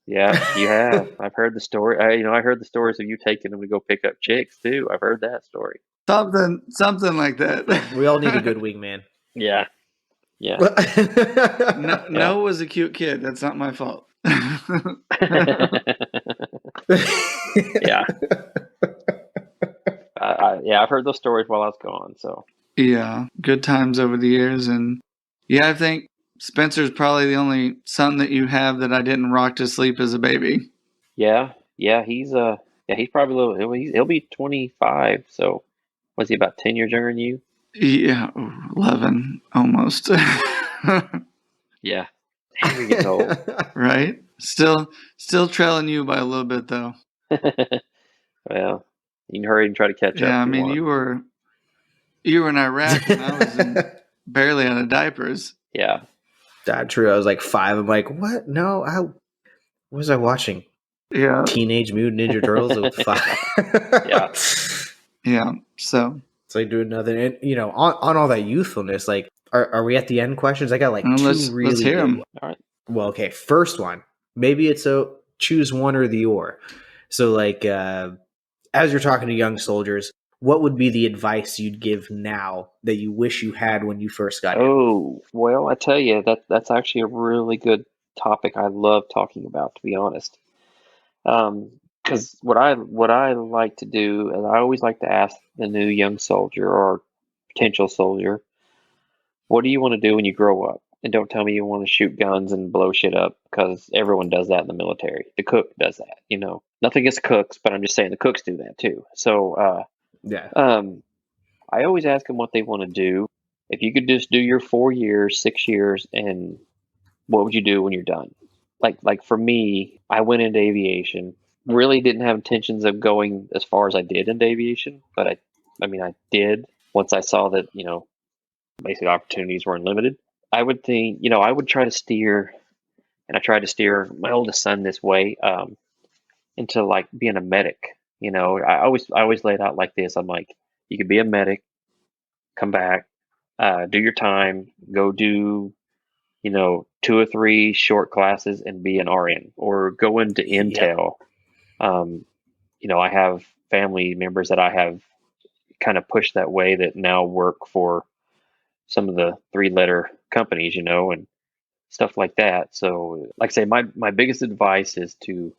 you have. I've heard the story. I heard the stories of you taking them to go pick up chicks too. I've heard that story. Something like that. We all need a good wingman. Yeah. Noah was a cute kid. That's not my fault. Yeah. I've heard those stories while I was gone. So yeah, good times over the years, and yeah, I think Spencer's probably the only son that you have that I didn't rock to sleep as a baby. Yeah, he's probably a little. He'll be 25. So was he about 10 years younger than you? Yeah, 11 almost. Yeah, damn, you're getting old. Right? Still trailing you by a little bit though. Well, you can hurry and try to catch up. Yeah, I mean, you were in Iraq and I was barely out of diapers. Yeah. That's true. I was like 5. I'm like, what? No, what was I watching? Yeah. Teenage Mutant Ninja Turtles with 5. Yeah. Yeah. So it's like doing nothing. And, you know, on all that youthfulness, like, are we at the end questions? I got like 2 really let's hear them. All right. Well, okay. First one. Maybe it's choose one or the or. So, like, as you're talking to young soldiers, what would be the advice you'd give now that you wish you had when you first got in? Oh, well, I tell you, that's actually a really good topic I love talking about, to be honest. Because what I like to do is I always like to ask the new young soldier or potential soldier, what do you want to do when you grow up? And don't tell me you want to shoot guns and blow shit up, because everyone does that in the military. The cook does that, you know. Nothing against cooks, but I'm just saying the cooks do that too. So, yeah. I always ask them what they want to do. If you could just do your 4 years, 6 years, and what would you do when you're done? Like for me, I went into aviation. Really didn't have intentions of going as far as I did into aviation, but I did once I saw that, you know, basically opportunities were unlimited. I would think, you know, I would try to steer, and I tried to steer my oldest son this way, into like being a medic. You know, I always lay it out like this. I'm like, you could be a medic, come back, do your time, go do, you know, 2 or 3 short classes and be an RN, or go into intel. You know, I have family members that I have kind of pushed that way that now work for some of the 3-letter companies, you know, and stuff like that. So, like I say, my biggest advice is to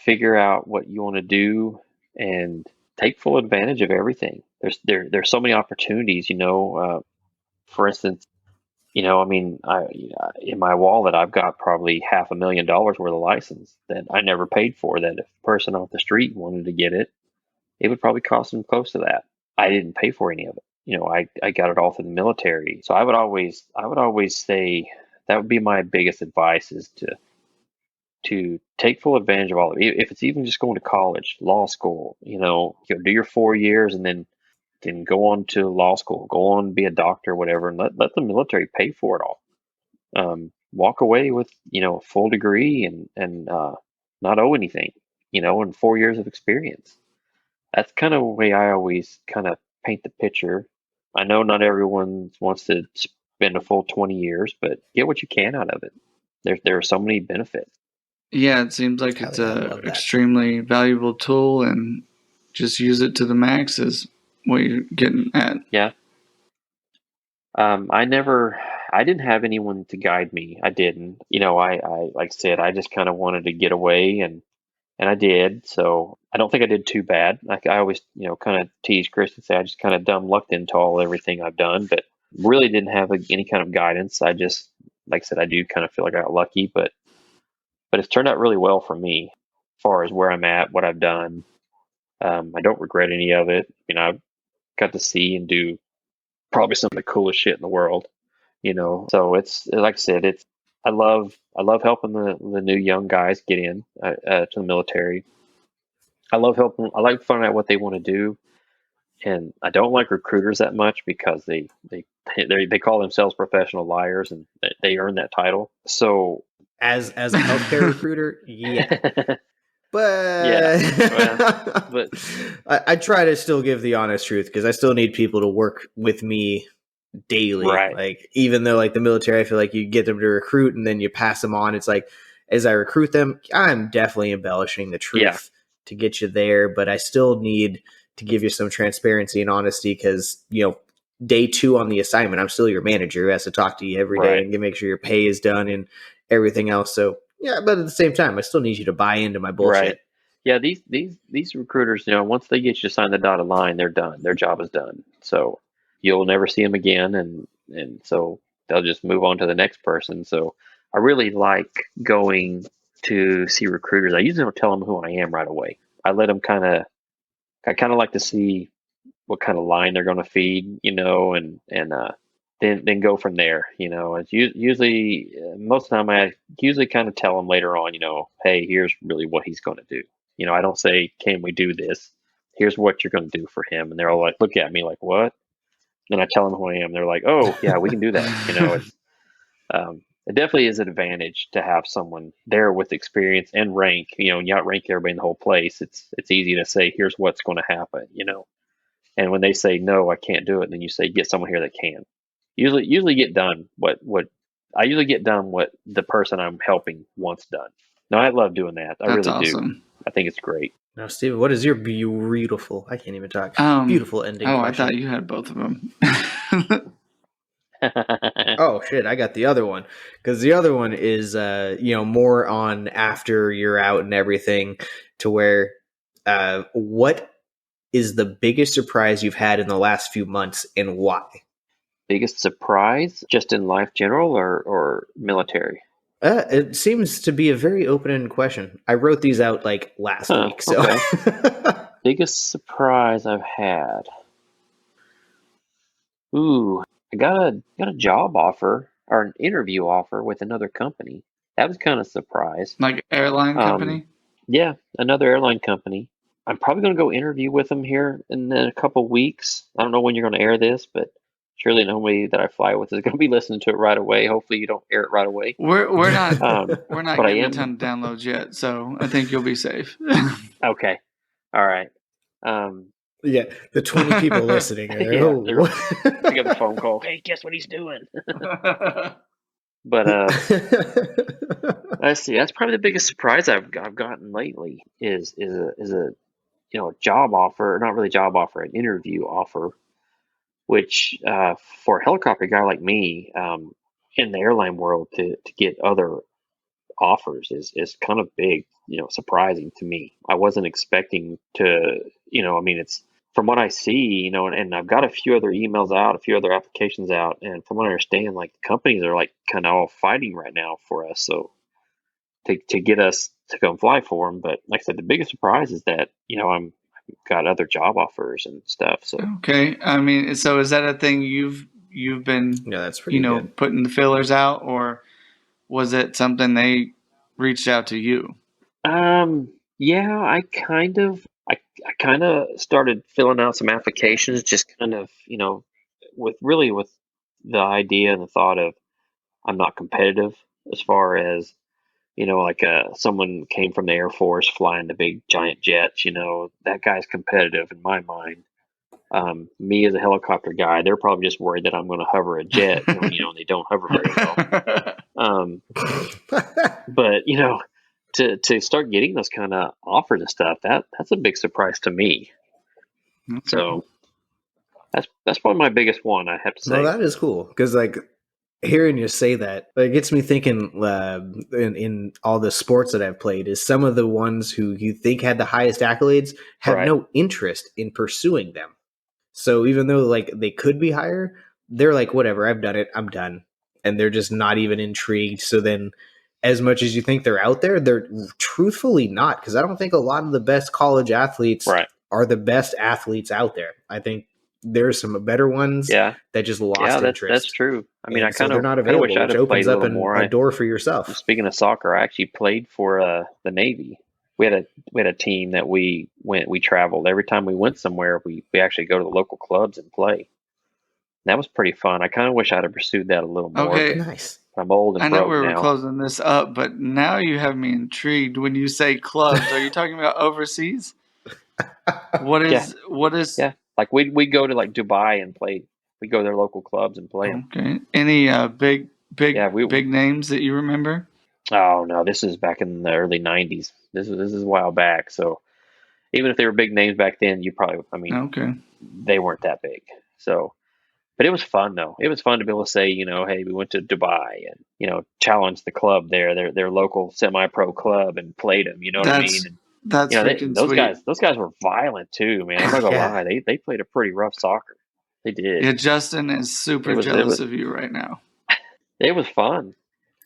figure out what you want to do and take full advantage of everything. There's so many opportunities, you know. For instance, you know, I mean, in my wallet, I've got probably $500,000 worth of license that I never paid for. That if a person off the street wanted to get it, it would probably cost them close to that. I didn't pay for any of it. You know, I got it all through the military. So I would always say that would be my biggest advice, is to to take full advantage of all of it. If it's even just going to college, law school, do your 4 years and then go on to law school, go on, be a doctor, whatever, and let the military pay for it all. Walk away with, a full degree and not owe anything, and 4 years of experience. That's kind of the way I always kind of paint the picture. I know not everyone wants to spend a full 20 years, but get what you can out of it. There are so many benefits. Yeah, it seems like it's a extremely valuable tool, and just use it to the max is what you're getting at. Yeah. I didn't have anyone to guide me. I didn't. I like I said, I just kind of wanted to get away, and I did. So I don't think I did too bad. Like I always, kind of tease Chris and say I just kind of dumb lucked into everything I've done, but really didn't have any kind of guidance. I just, like I said, I do kind of feel like I got lucky, but it's turned out really well for me as far as where I'm at, what I've done. I don't regret any of it. I've got to see and do probably some of the coolest shit in the world, so it's like I said, I love helping the new young guys get in to the military. I like finding out what they want to do, and I don't like recruiters that much because they call themselves professional liars, and they earn that title. So as a healthcare recruiter, yeah. But yeah, but I try to still give the honest truth because I still need people to work with me daily. Right. Like even though like the military, I feel like you get them to recruit and then you pass them on. It's like as I recruit them, I'm definitely embellishing the truth to get you there, but I still need to give you some transparency and honesty because day 2 on the assignment, I'm still your manager who has to talk to you every day and make sure your pay is done and everything else. So yeah, but at the same time, I still need you to buy into my bullshit. Right. Yeah, these recruiters, once they get you to sign the dotted line, they're done. Their job is done. So you'll never see them again, and so they'll just move on to the next person. So I really like going to see recruiters. I usually don't tell them who I am right away. I let them I kind of like to see what kind of line they're going to feed, and then go from there. It's usually most of the time I usually kind of tell them later on, hey, here's really what he's going to do. I don't say, can we do this? Here's what you're going to do for him. And they're all like, look at me like, what? And I tell them who I am. They're like, oh yeah, we can do that. It definitely is an advantage to have someone there with experience and rank. When you outrank everybody in the whole place, it's easy to say, here's what's going to happen. And when they say no, I can't do it, then you say, get someone here that can. Usually get done what I usually get done what the person I'm helping wants done. No, I love doing that. I That's really awesome. do. I think it's great. Now, Steven, what is your beautiful? I can't even talk. Beautiful ending. Oh, question? I thought you had both of them. Oh shit! I got the other one because the other one is more on after you're out and everything. To where, what is the biggest surprise you've had in the last few months and why? Biggest surprise, just in life general or military? It seems to be a very open-ended question. I wrote these out like last week. So, okay. Biggest surprise I've had. Ooh, I got a job offer or an interview offer with another company. That was kind of a surprise. Like airline company? Yeah, another airline company. I'm probably going to go interview with them here in a couple weeks. I don't know when you're going to air this, but surely nobody that I fly with is going to be listening to it right away. Hopefully you don't air it right away. We're not we're not getting a ton of downloads yet, so I think you'll be safe. Okay. All right. Yeah, the 20 people listening. I got the phone call. Hey, guess what he's doing? But let's see. That's probably the biggest surprise I've gotten lately is a job offer, not really job offer, an interview offer, which for a helicopter guy like me in the airline world to get other offers is kind of big, surprising to me. I wasn't expecting to, it's from what I see, and I've got a few other emails out, a few other applications out, and from what I understand, like the companies are like kind of all fighting right now for us, so to get us to come fly for them. But like I said, the biggest surprise is that I've got other job offers and stuff. So okay, so is that a thing you've been that's pretty good. Putting the fillers out, or was it something they reached out to you? Yeah, I kind of started filling out some applications, just kind of, with the idea and the thought of I'm not competitive as far as, like someone came from the Air Force flying the big giant jets, that guy's competitive in my mind. Me as a helicopter guy, they're probably just worried that I'm going to hover a jet, and they don't hover very well. But to start getting those kind of offers and stuff, that's a big surprise to me. Okay. So that's probably my biggest one, I have to say. Well, that is cool because like hearing you say that, it gets me thinking. In all the sports that I've played, is some of the ones who you think had the highest accolades had no interest in pursuing them. So even though like they could be higher, they're like, whatever, I've done it, I'm done, and they're just not even intrigued. So then, as much as you think they're out there, they're truthfully not, because I don't think a lot of the best college athletes are the best athletes out there. I think there's some better ones that just lost interest. That's true. I mean, I kind of wish I'd have played a little more. A door for yourself. Speaking of soccer, I actually played for the Navy. We had a team that we traveled. Every time we went somewhere, we actually go to the local clubs and play. That was pretty fun. I kind of wish I'd have pursued that a little more. Okay, nice. I'm old and broke now. I know we were closing this up, but now you have me intrigued. When you say clubs, are you talking about overseas? What is? Yeah, like we go to like Dubai and play. We go to their local clubs and play them. Okay. Any big names that you remember? Oh no, this is back in the early '90s. This is a while back. So even if they were big names back then, they weren't that big. So. But it was fun, though. It was fun to be able to say, hey, we went to Dubai and, challenged the club there, their local semi-pro club, and played them. You know what I mean? And, that's freaking those sweet. Those guys were violent too, man. I'm not gonna lie. They played a pretty rough soccer. They did. Yeah, Justin is super jealous of you right now. It was fun.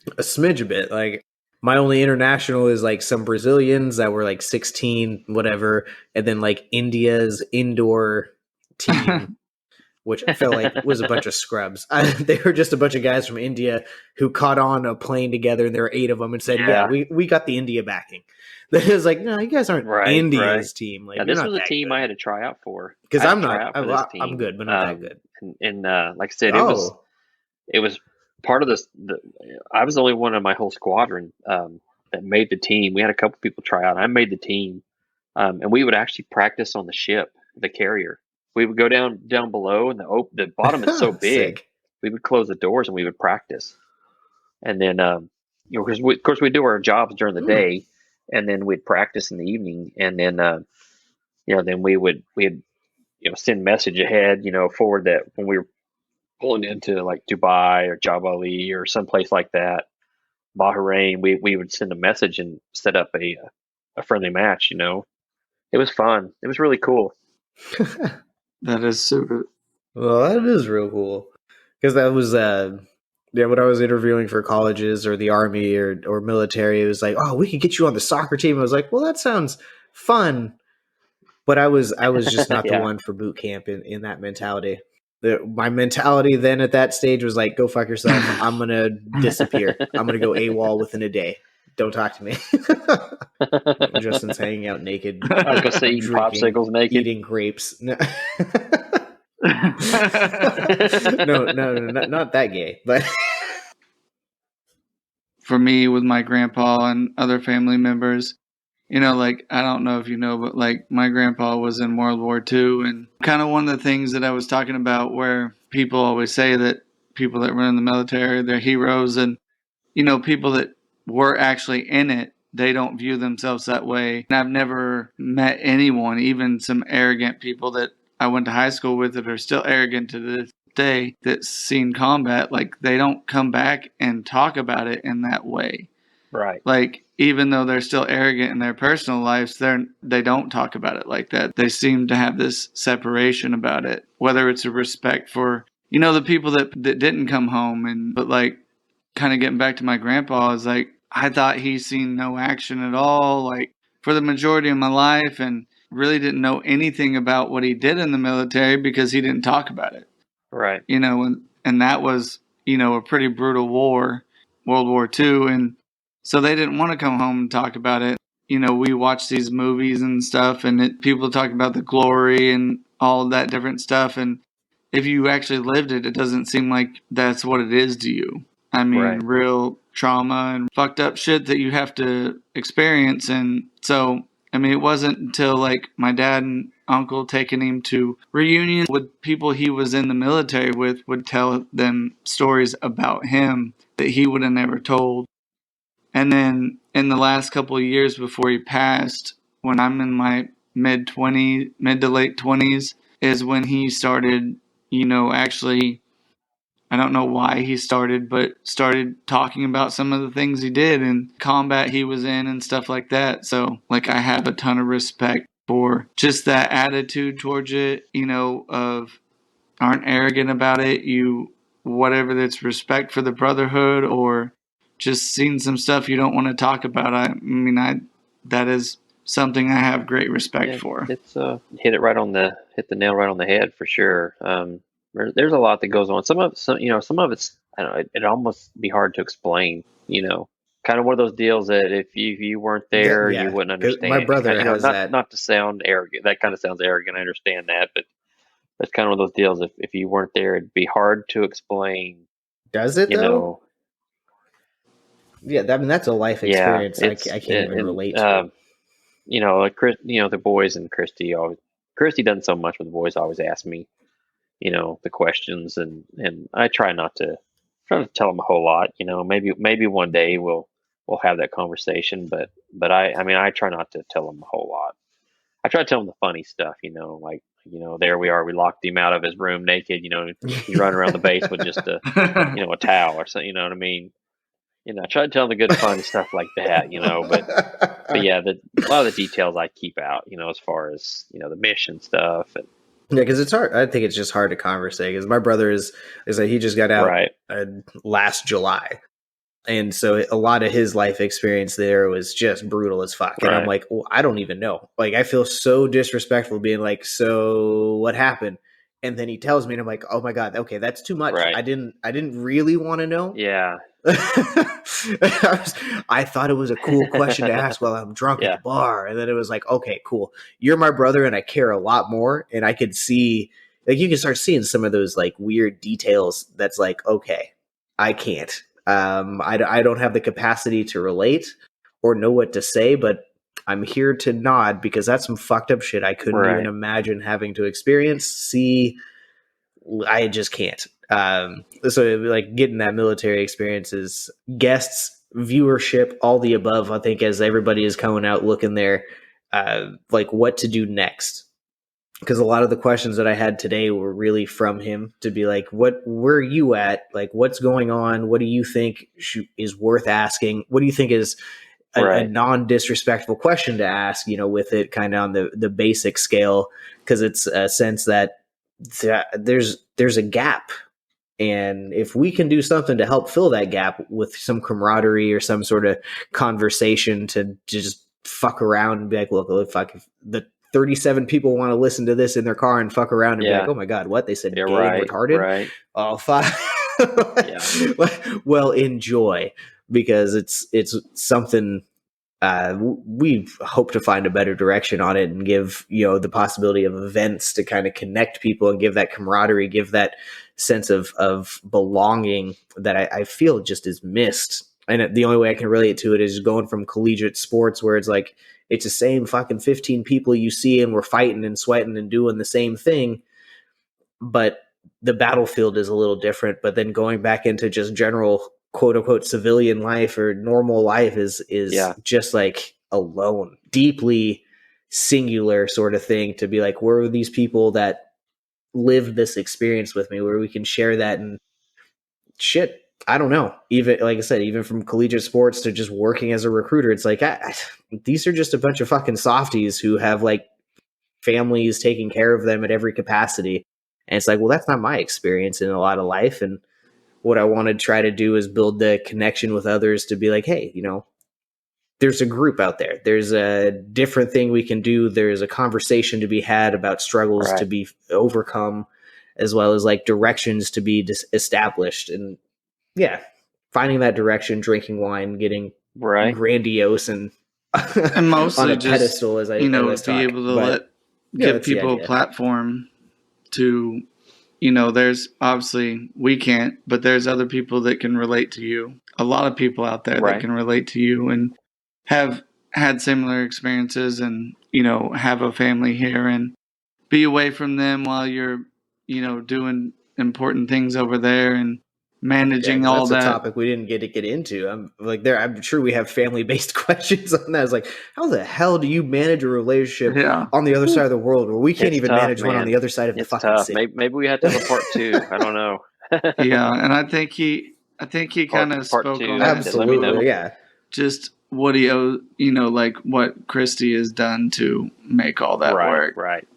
A smidge a bit. Like my only international is like some Brazilians that were like 16, whatever, and then like India's indoor team. Which I felt like was a bunch of scrubs. They were just a bunch of guys from India who caught on a plane together, and there were 8 of them, and said, we got the India backing. It was like, no, you guys aren't India's team. Like, this was a team good. I had to try out for. Because I'm not. I'm good, but not that good. And like I said, it was part of this. I was the only one in my whole squadron that made the team. We had a couple people try out. I made the team. And we would actually practice on the ship, the carrier. We would go down below, and the bottom is so big. We would close the doors and we would practice. And then, because of course we do our jobs during the day, and then we'd practice in the evening. And then, then we'd send message ahead, forward that when we were pulling into like Dubai or Jabal Ali or someplace like that, Bahrain, we would send a message and set up a friendly match. It was fun. It was really cool. That is super. Well, that is real cool. Because that was, when I was interviewing for colleges or the Army or military, it was like, oh, we could get you on the soccer team. I was like, well, that sounds fun. But I was just not the one for boot camp in that mentality. My mentality then at that stage was like, go fuck yourself. I'm going to disappear. I'm going to go AWOL within a day. Don't talk to me. Justin's hanging out naked. I was going to say eating popsicles naked. Eating grapes. No, not that gay. But for me, with my grandpa and other family members, like, I don't know if you know, but like my grandpa was in World War II. And kind of one of the things that I was talking about where people always say that people that were in the military, they're heroes. And, people that were actually in it, they don't view themselves that way. And I've never met anyone, even some arrogant people that I went to high school with that are still arrogant to this day, that's seen combat. Like, they don't come back and talk about it in that way. Right. Like, even though they're still arrogant in their personal lives, they don't talk about it like that. They seem to have this separation about it, whether it's a respect for, the people that didn't come home. But like, kind of getting back to my grandpa, is like, I thought he's seen no action at all, like, for the majority of my life, and really didn't know anything about what he did in the military because he didn't talk about it. Right. And that was, a pretty brutal war, World War II. And, So they didn't want to come home and talk about it. We watch these movies and stuff, and people talk about the glory and all that different stuff. And if you actually lived it, it doesn't seem like that's what it is to you. I mean, real trauma and fucked up shit that you have to experience. And so, it wasn't until like my dad and uncle taking him to reunions with people he was in the military with would tell them stories about him that he would have never told. And then in the last couple of years before he passed, when I'm in my mid to late 20s, is when he started, actually, I don't know why he started talking about some of the things he did and combat he was in and stuff like that. So, like, I have a ton of respect for just that attitude towards it, of aren't arrogant about it. Whatever that's respect for the brotherhood or just seeing some stuff you don't want to talk about. That is something I have great respect for. It's hit the nail right on the head for sure. There's a lot that goes on. Some of it's, I don't know, it'd almost be hard to explain, kind of one of those deals that if you weren't there, you wouldn't understand. My brother has that. Not to sound arrogant. That kind of sounds arrogant. I understand that, but that's kind of one of those deals. If you weren't there, it'd be hard to explain. Does it though? Yeah, that's a life experience. I can't even relate to. Like the boys and Christy doesn't so much, but the boys always ask me, the questions, and I try not to tell them a whole lot. Maybe one day we'll have that conversation, but I try not to tell them a whole lot. I try to tell them the funny stuff, like there we are, we locked him out of his room naked, he run around the base with just a a towel or something, you know what I mean? I try to tell them the good funny stuff like that, but yeah, a lot of the details I keep out, as far as the mission stuff. And yeah, because it's hard. I think it's just hard to conversate. Because my brother is like he just got out last July, and so a lot of his life experience there was just brutal as fuck. And I'm like, well, I don't even know. Like, I feel so disrespectful being like, so what happened? And then he tells me, and I'm like, oh my God, okay, that's too much. I didn't really want to know. Yeah. I thought it was a cool question to ask while I'm drunk at the bar. And then it was like, okay, cool. You're my brother and I care a lot more. And I could see, like, you can start seeing some of those like weird details that's like, okay, I can't. I don't have the capacity to relate or know what to say, but I'm here to nod because that's some fucked up shit I couldn't even imagine having to experience. See, I just can't. So like getting that military experiences, guests, viewership, all the above, I think as everybody is coming out looking there, like what to do next. Because a lot of the questions that I had today were really from him to be like, where are you at? Like, what's going on? What do you think is worth asking? What do you think is a non-disrespectful question to ask, with it kind of on the basic scale? Because it's a sense that there's a gap. And if we can do something to help fill that gap with some camaraderie or some sort of conversation to just fuck around and be like, look, fuck, if the 37 people want to listen to this in their car and fuck around and be like, oh my God, what? They said gay and retarded? Right. Oh, fuck. Well, enjoy, because it's something we hope to find a better direction on it and give, the possibility of events to kind of connect people and give that camaraderie, give that sense of belonging that I feel just is missed. And the only way I can relate to it is going from collegiate sports where it's like, it's the same fucking 15 people you see and we're fighting and sweating and doing the same thing. But the battlefield is a little different. But then going back into just general quote unquote civilian life or normal life is just like alone, deeply singular sort of thing to be like, where are these people that lived this experience with me where we can share that and shit. I don't know. Even like I said, even from collegiate sports to just working as a recruiter, it's like, these are just a bunch of fucking softies who have like families taking care of them at every capacity. And it's like, well, that's not my experience in a lot of life. And what I want to try to do is build the connection with others to be like, hey, there's a group out there. There's a different thing we can do. There's a conversation to be had about struggles to be overcome, as well as like directions to be established. And yeah, finding that direction, drinking wine, getting grandiose and mostly on a just, pedestal as I be talk. able to give people a platform to, there's obviously we can't, but there's other people that can relate to you. A lot of people out there that can relate to you and have had similar experiences and, have a family here and be away from them while you're, doing important things over there and managing all that. That's a topic we didn't get into. I'm sure we have family-based questions on that. It's like, how the hell do you manage a relationship on the other side of the world where we can't even manage one on the other side of the fucking city? Maybe we have to have a part 2. I don't know. Yeah, and I think he kind of spoke on that. Absolutely, yeah. Just what he owes, like what Christy has done to make all that work. Right.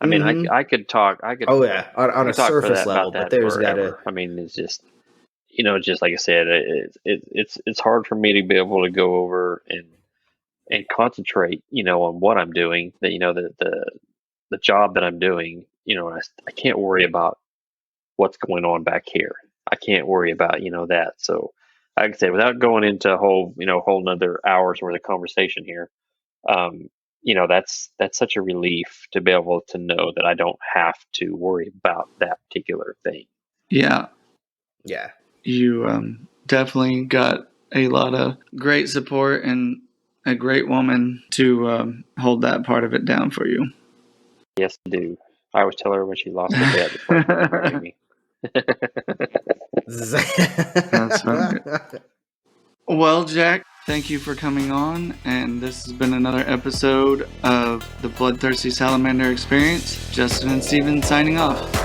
I mean, I could talk. Oh yeah, on a surface level, but there's gotta. I mean, it's just, just like I said, it's hard for me to be able to go over and concentrate, on what I'm doing. That the job that I'm doing, I can't worry about what's going on back here. I can't worry about that. So, like I said, without going into a whole another hour's worth of conversation here, that's such a relief to be able to know that I don't have to worry about that particular thing. Yeah. Yeah. You definitely got a lot of great support and a great woman to hold that part of it down for you. Yes, I do. I always tell her when she lost her bet before she married me. That's funny. Well, Jack, thank you for coming on, and this has been another episode of the Bloodthirsty Salamander Experience. Justin and Steven signing off.